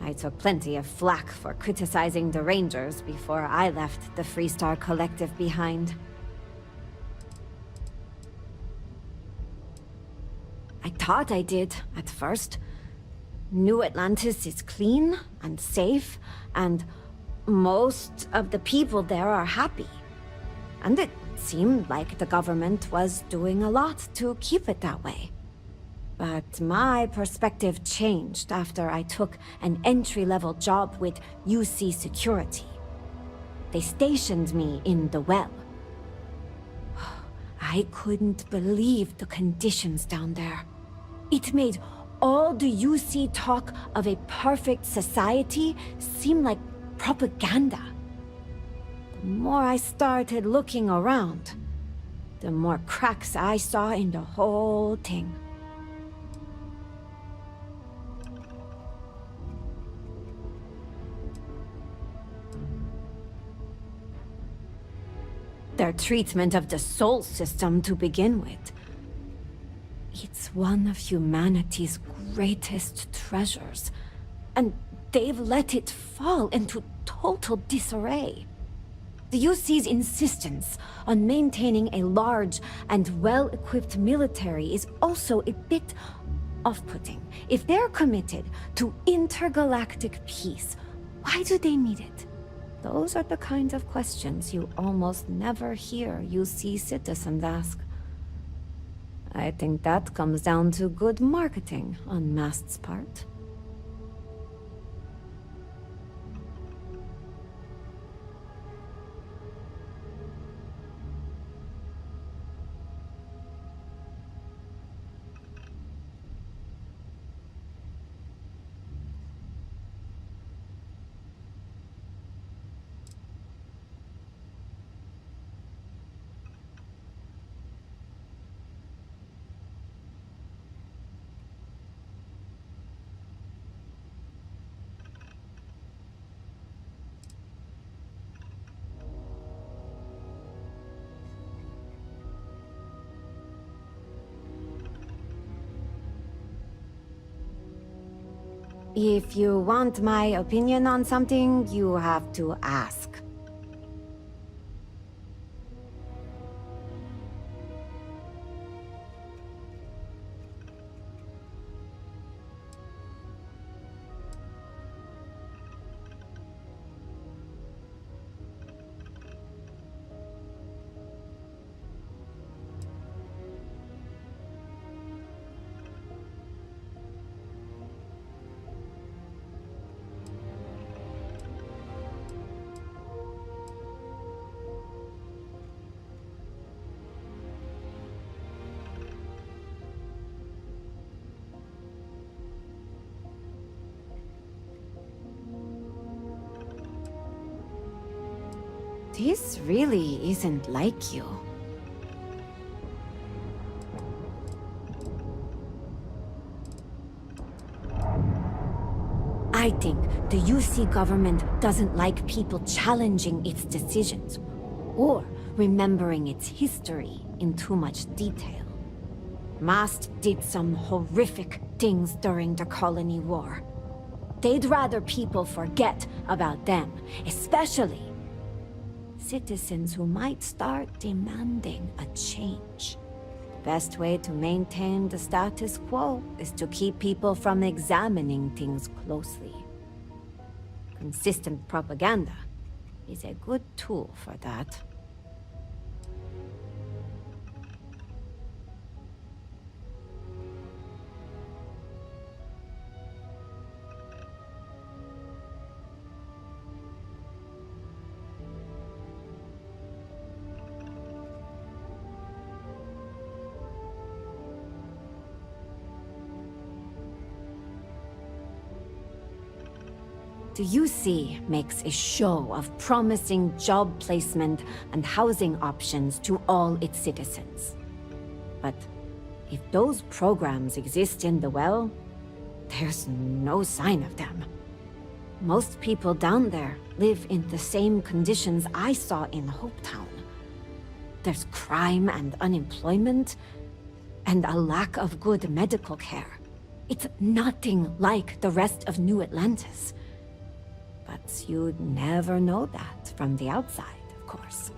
I took plenty of flack for criticizing the Rangers before I left the Freestar Collective behind. I thought I did, at first. New Atlantis is clean and safe, and most of the people there are happy. And it seemed like the government was doing a lot to keep it that way. But my perspective changed after I took an entry-level job with UC Security. They stationed me in the well. I couldn't believe the conditions down there. It made all the UC talk of a perfect society seem like propaganda. The more I started looking around, the more cracks I saw in the whole thing. Their treatment of the soul system to begin with. It's one of humanity's greatest treasures, and they've let it fall into total disarray. The UC's insistence on maintaining a large and well-equipped military is also a bit off-putting. If they're committed to intergalactic peace, why do they need it? Those are the kinds of questions you almost never hear UC citizens ask. I think that comes down to good marketing on Mast's part. If you want my opinion on something, you have to ask. This really isn't like you. I think the UC government doesn't like people challenging its decisions, or remembering its history in too much detail. Mast did some horrific things during the Colony War. They'd rather people forget about them, especially citizens who might start demanding a change. The best way to maintain the status quo is to keep people from examining things closely. Consistent propaganda is a good tool for that. The UC makes a show of promising job placement and housing options to all its citizens. But if those programs exist in the well, there's no sign of them. Most people down there live in the same conditions I saw in Hopetown. There's crime and unemployment, and a lack of good medical care. It's nothing like the rest of New Atlantis. But you'd never know that from the outside, of course.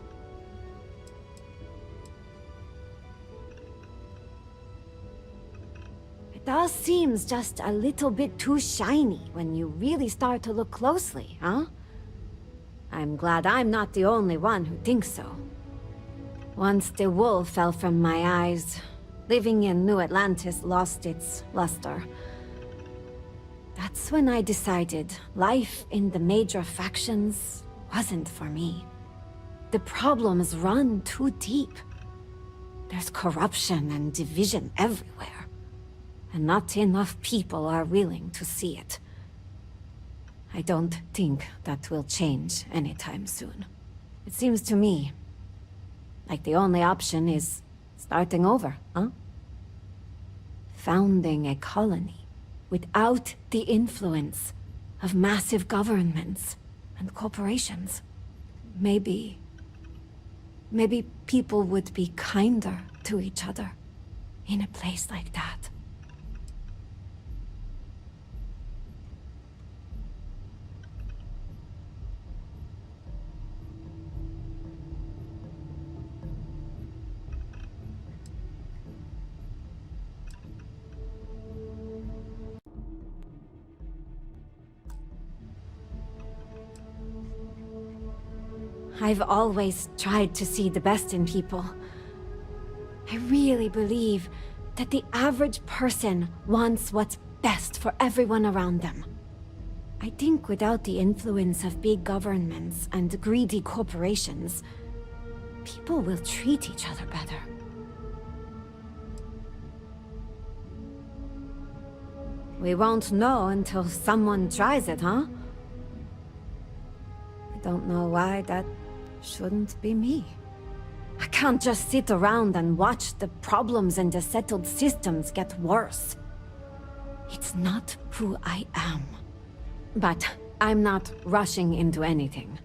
It all seems just a little bit too shiny when you really start to look closely, huh? I'm glad I'm not the only one who thinks so. Once the wool fell from my eyes, living in New Atlantis lost its luster. That's when I decided life in the major factions wasn't for me. The problems run too deep. There's corruption and division everywhere, and not enough people are willing to see it. I don't think that will change anytime soon. It seems to me like the only option is starting over, huh? Founding a colony without the influence of massive governments and corporations. Maybe people would be kinder to each other in a place like that. I've always tried to see the best in people. I really believe that the average person wants what's best for everyone around them. I think without the influence of big governments and greedy corporations, people will treat each other better. We won't know until someone tries it, huh? I don't know why that shouldn't be me. I can't just sit around and watch the problems in the settled systems get worse. It's not who I am. But I'm not rushing into anything.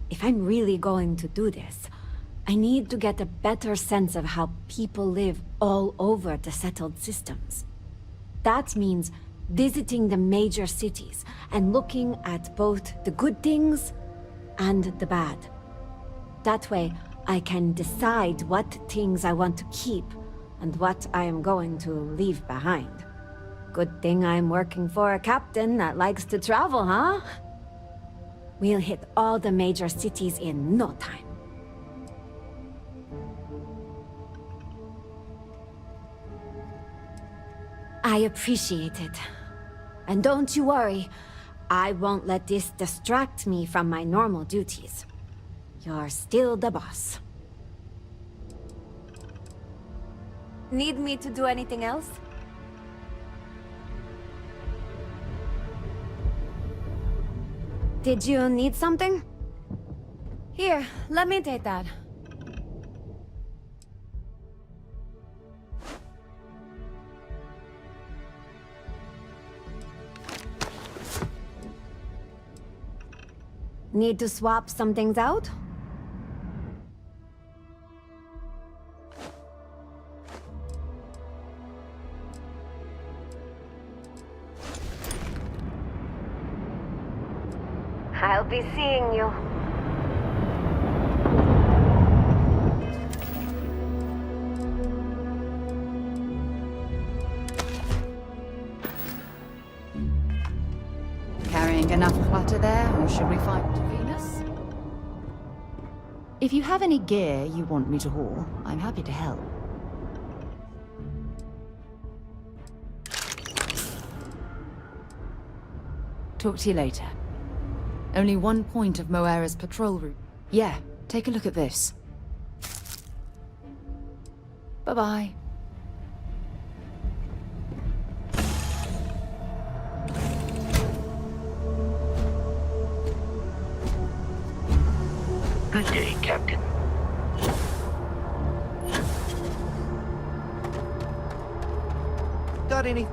If I'm really going to do this, I need to get a better sense of how people live all over the settled systems. That means visiting the major cities and looking at both the good things and the bad. That way, I can decide what things I want to keep and what I am going to leave behind. Good thing I'm working for a captain that likes to travel, huh? We'll hit all the major cities in no time. I appreciate it. And don't you worry, I won't let this distract me from my normal duties. You're still the boss. Need me to do anything else? Did you need something? Here, let me take that. Need to swap some things out? I'll be seeing you. Carrying enough clutter there, or should we fight Venus? If you have any gear you want me to haul, I'm happy to help. Talk to you later. Only one point of Moera's patrol route. Yeah, take a look at this. Bye-bye. Good day, Captain. Got any?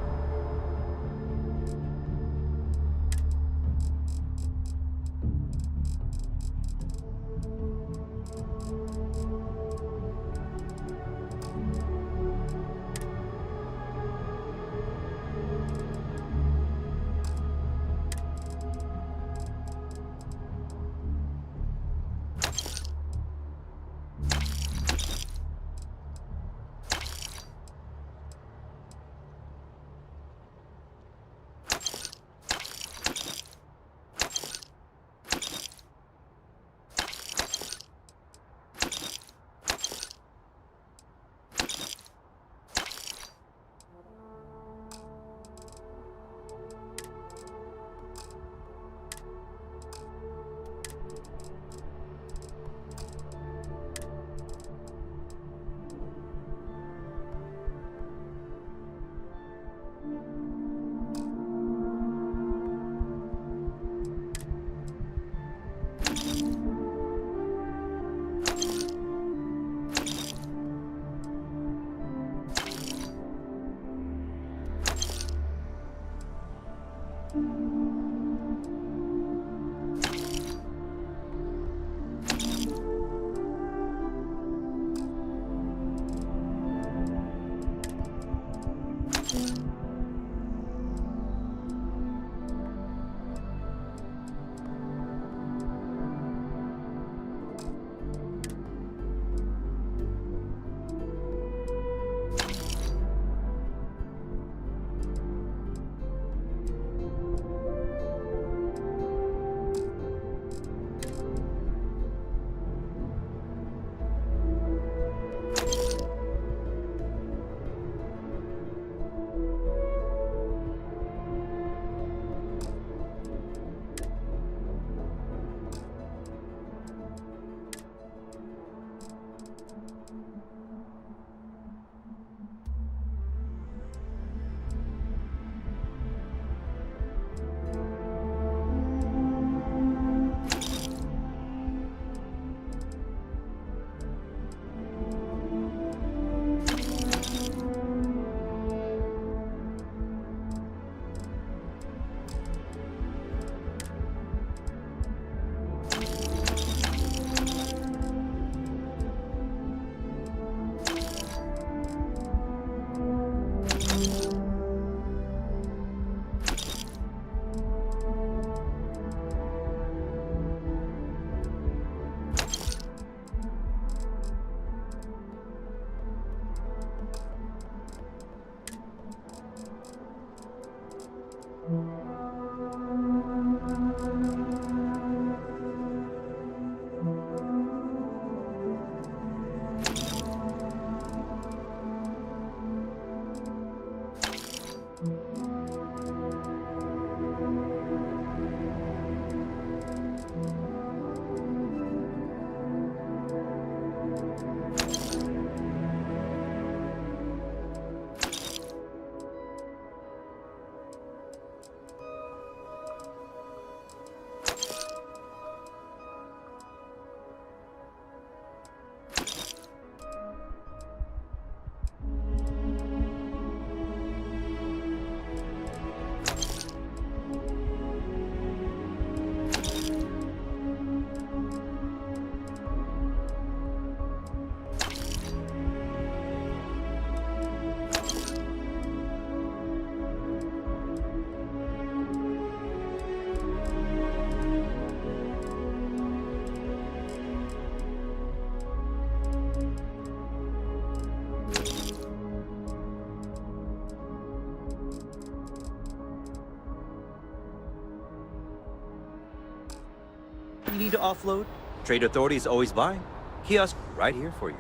you need to offload, Trade Authority is always buying. Kiosk right here for you.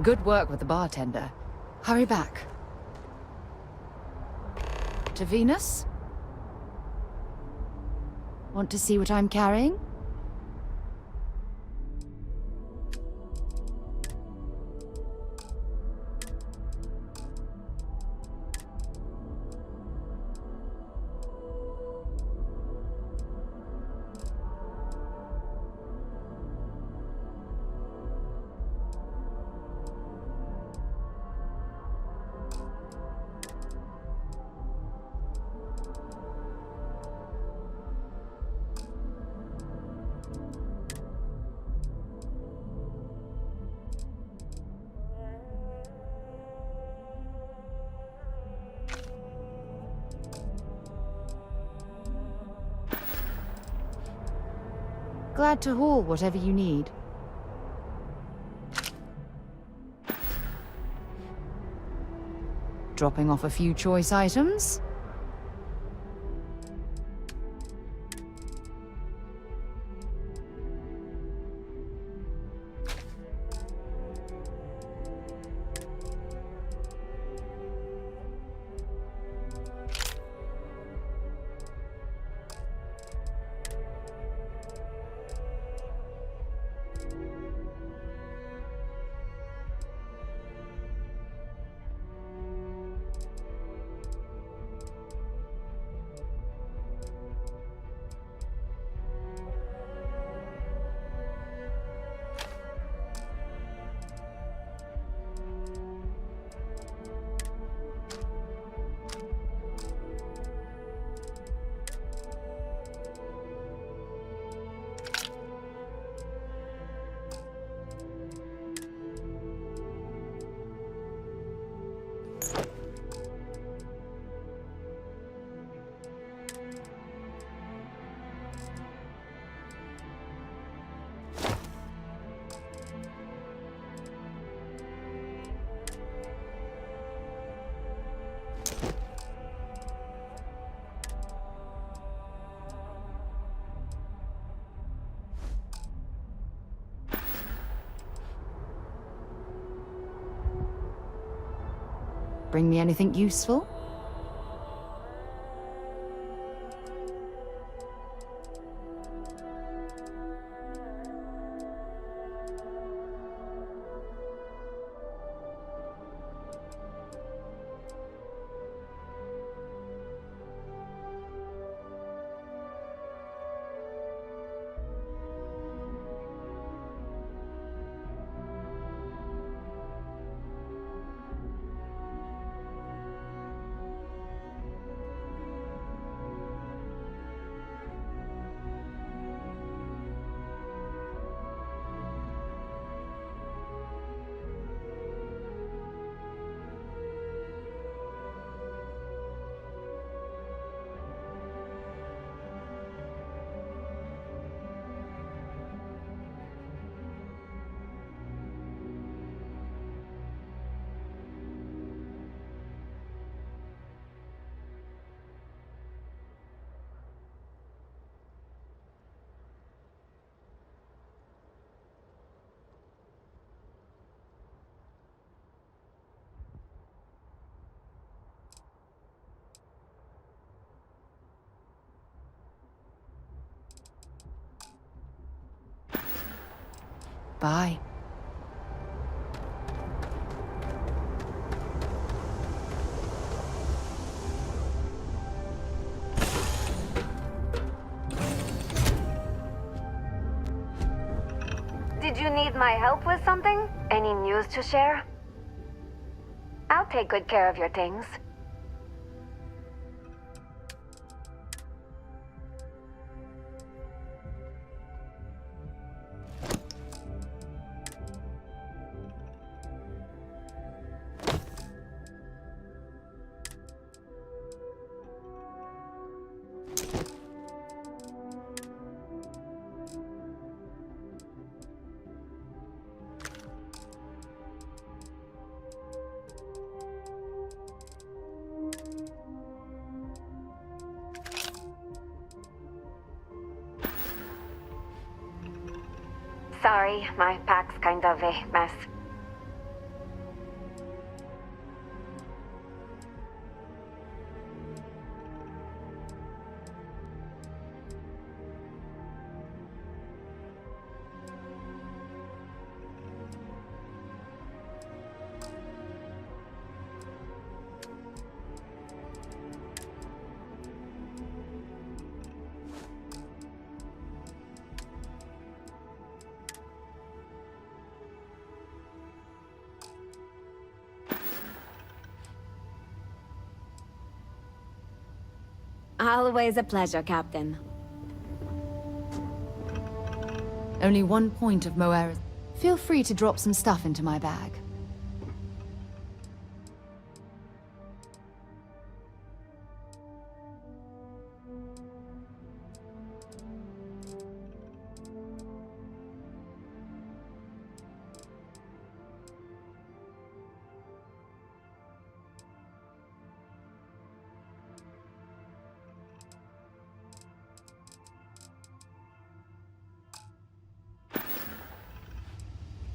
Good work with the bartender. Hurry back. To Venus? Want to see what I'm carrying? Glad to haul whatever you need. Dropping off a few choice items. Bring me anything useful? Bye. Did you need my help with something? Any news to share? I'll take good care of your things. Sorry, my pack's kind of a mess. Always a pleasure, Captain. Only 1 point of Moera. Feel free to drop some stuff into my bag.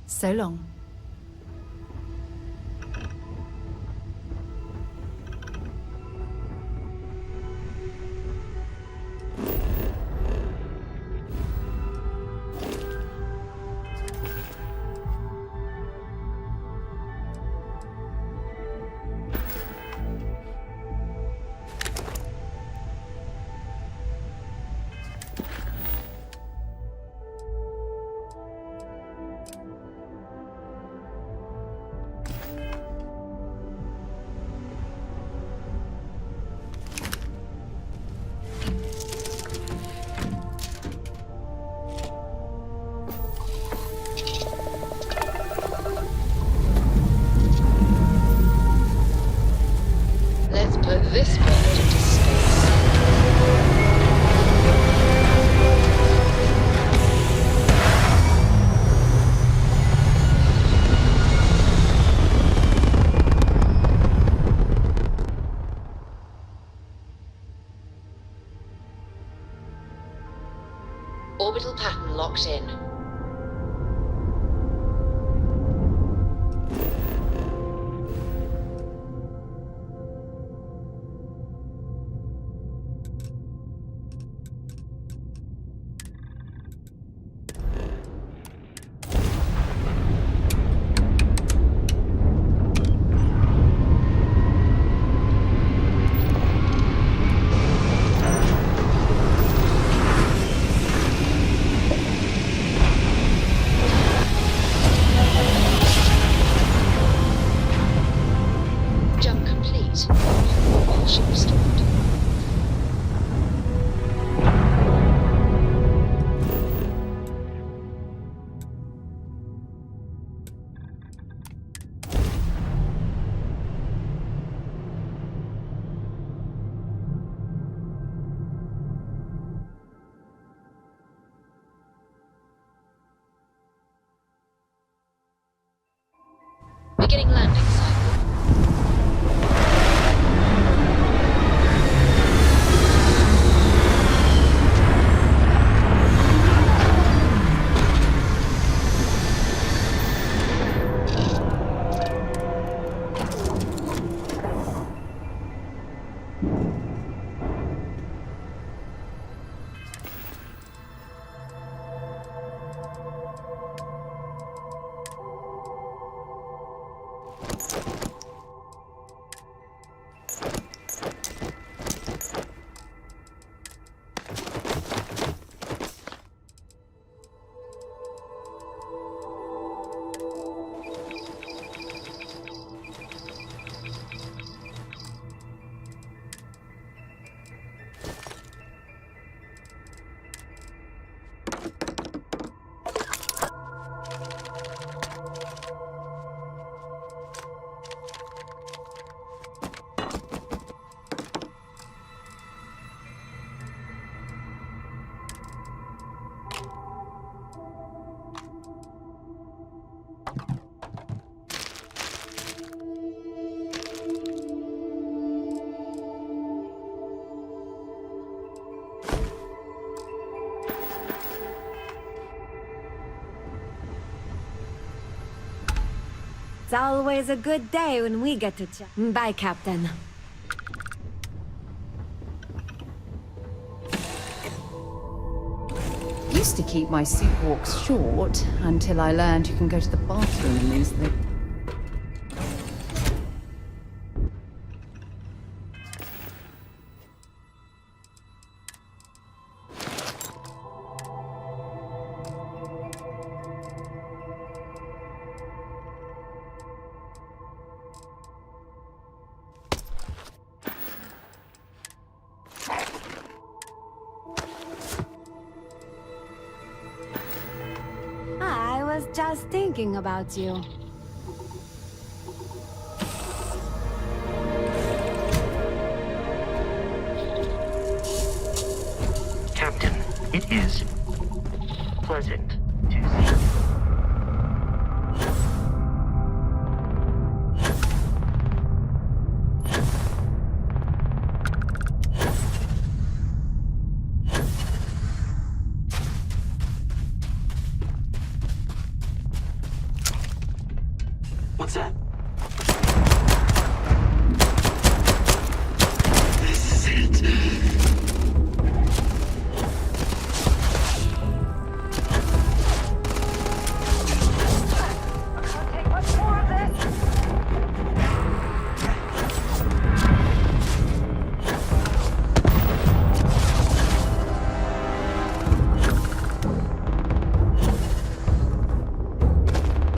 So long. Let's put this bird into space. Orbital pattern locked in. Jump complete. Propulsion restored. Beginning landing cycle. always a good day when we get to chat. Bye, Captain. Used to keep my soup walks short until I learned you can go to the bathroom and lose the... I was just thinking about you. Captain, it is pleasant to see you. What's that? This is it.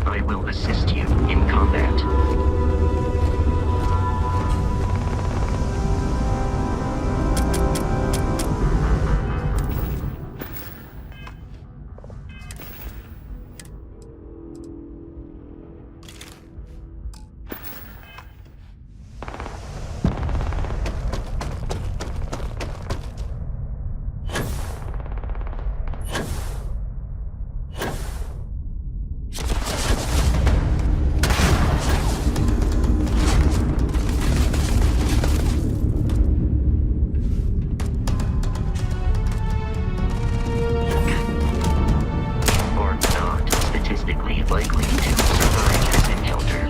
I will assist you in combat. Or not statistically likely to survive this encounter.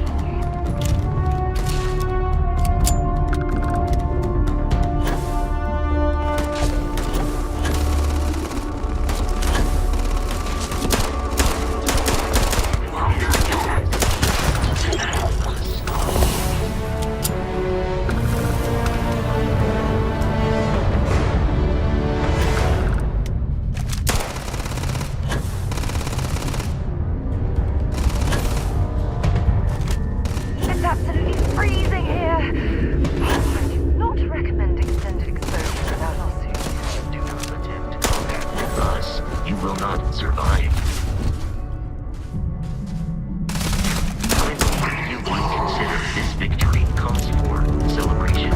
It's absolutely freezing here. I do not recommend extended exposure without our suits. Do not attempt combat with us. You will not survive. I believe you would consider this victory cause for celebration.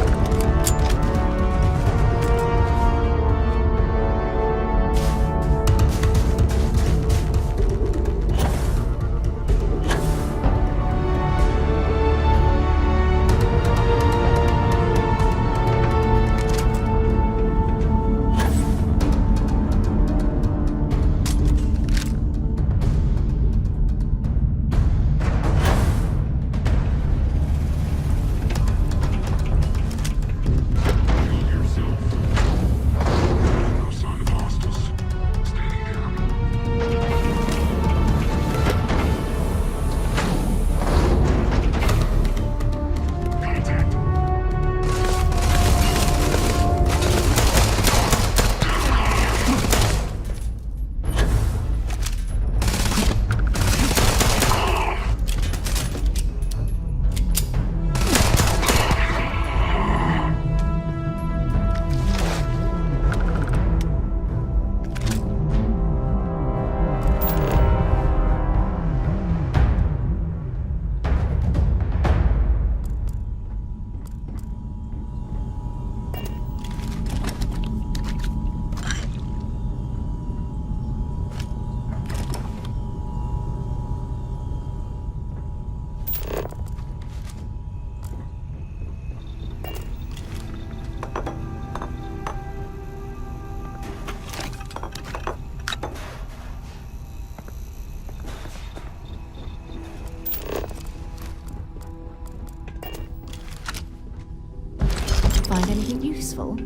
useful.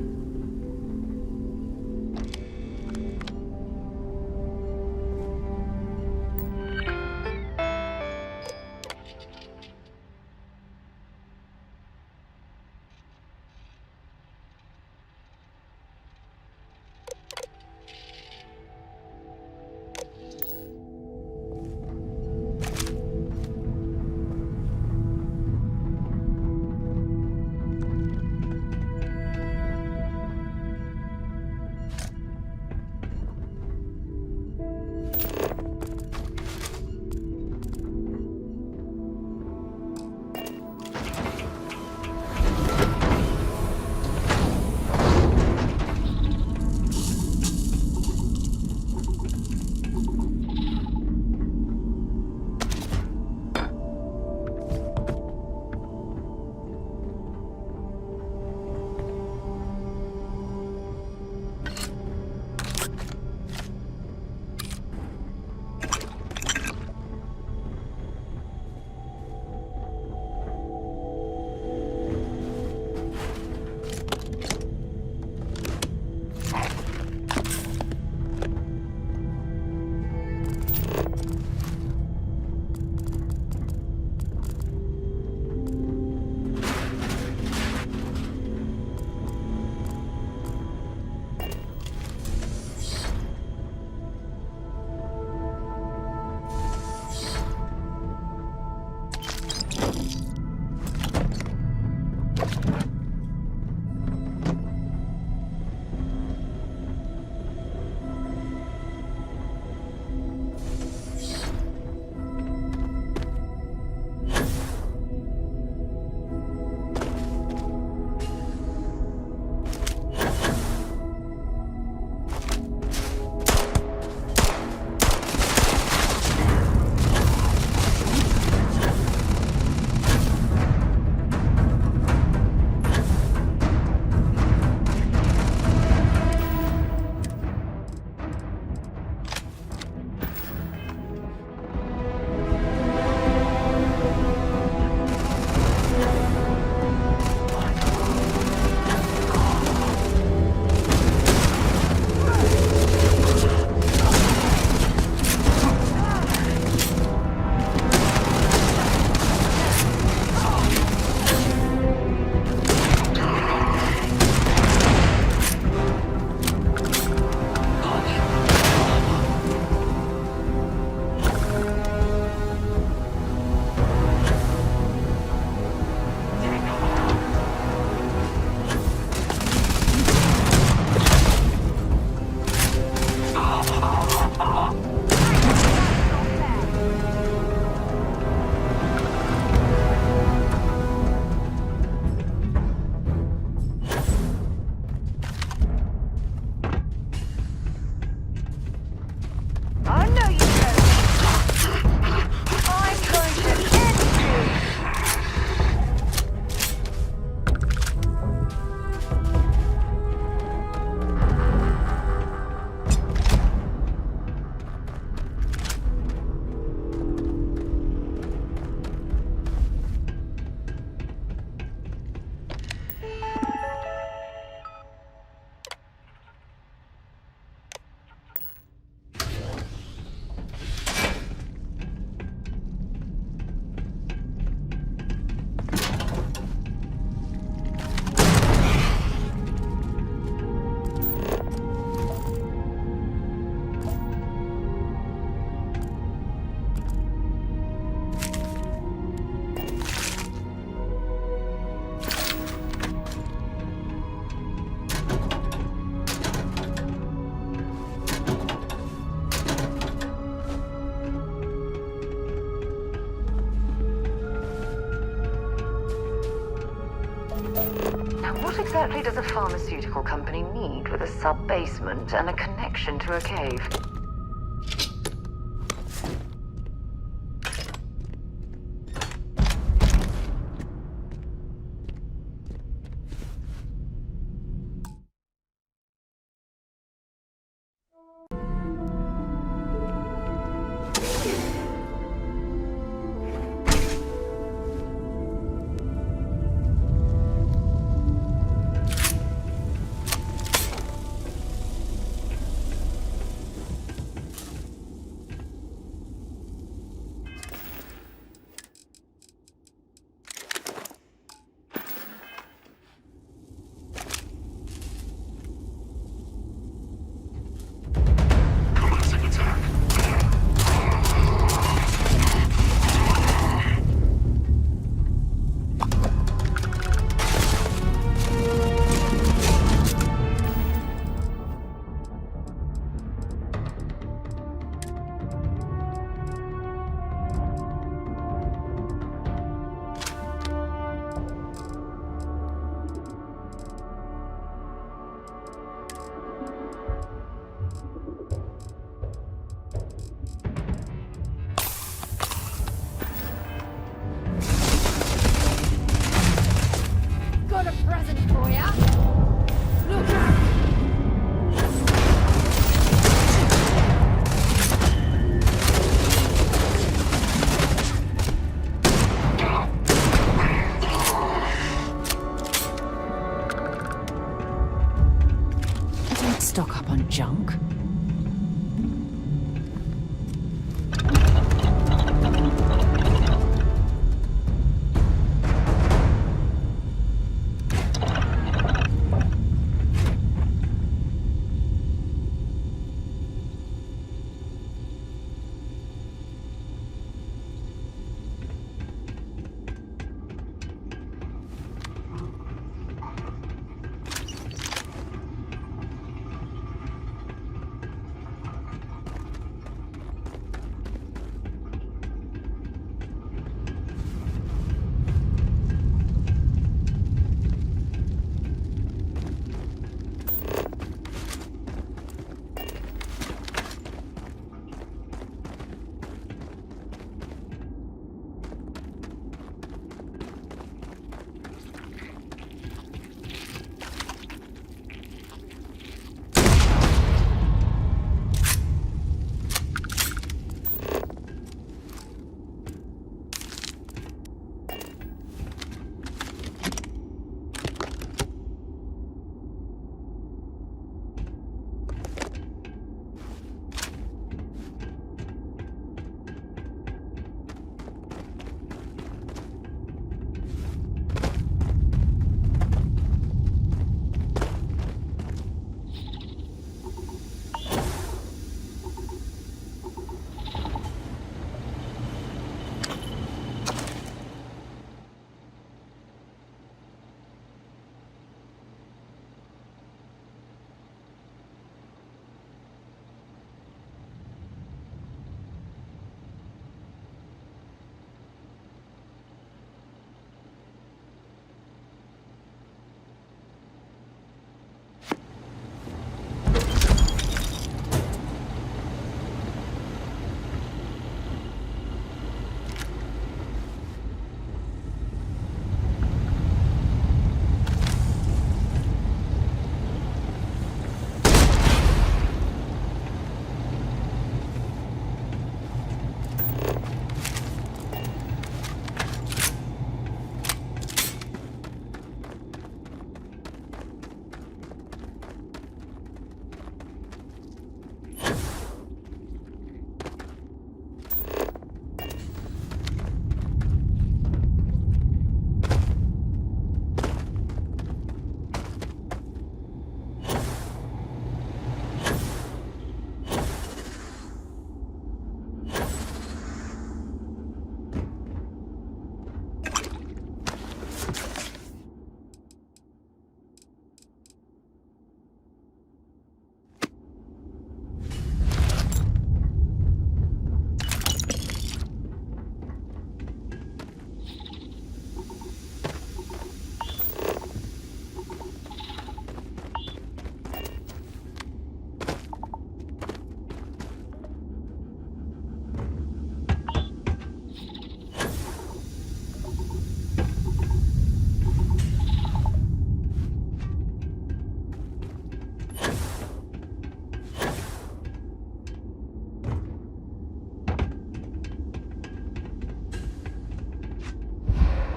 What exactly does a pharmaceutical company need with a sub-basement and a connection to a cave?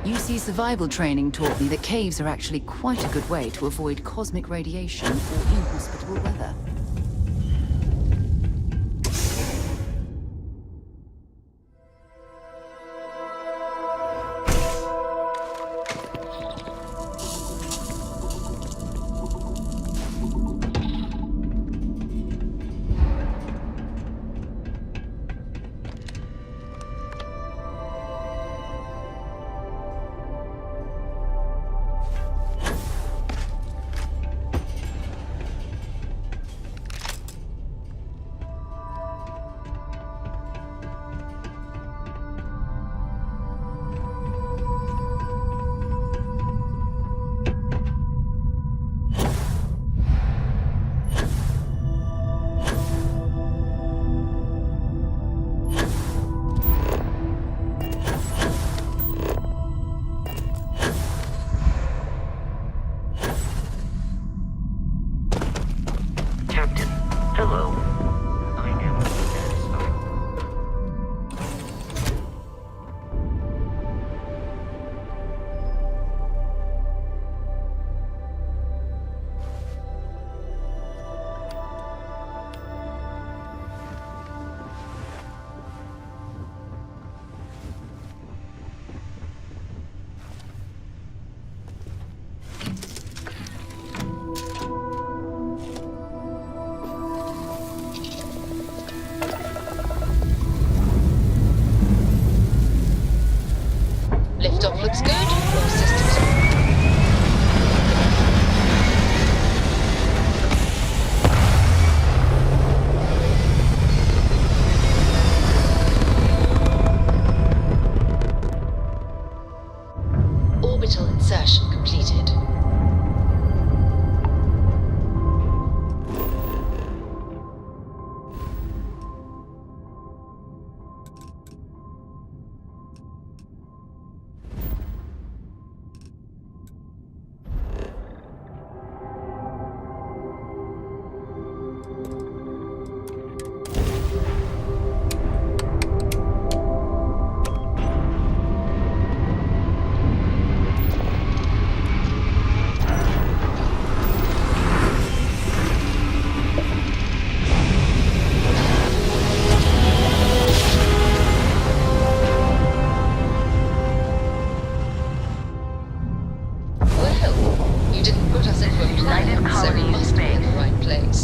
UC survival training taught me that caves are actually quite a good way to avoid cosmic radiation or inhospitable weather. Liftoff looks good. All systems orbital insertion completed.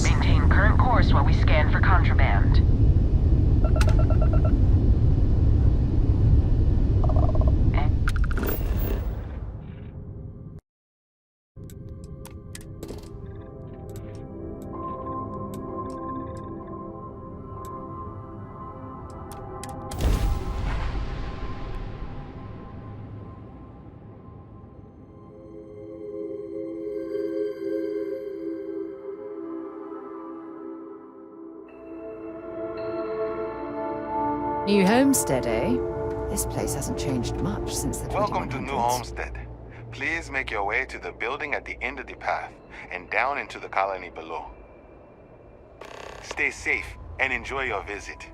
Maintain current course while we scan for contraband. New homestead, eh? This place hasn't changed much since the 2100s. Welcome to New Homestead. Please make your way to the building at the end of the path and down into the colony below. Stay safe and enjoy your visit.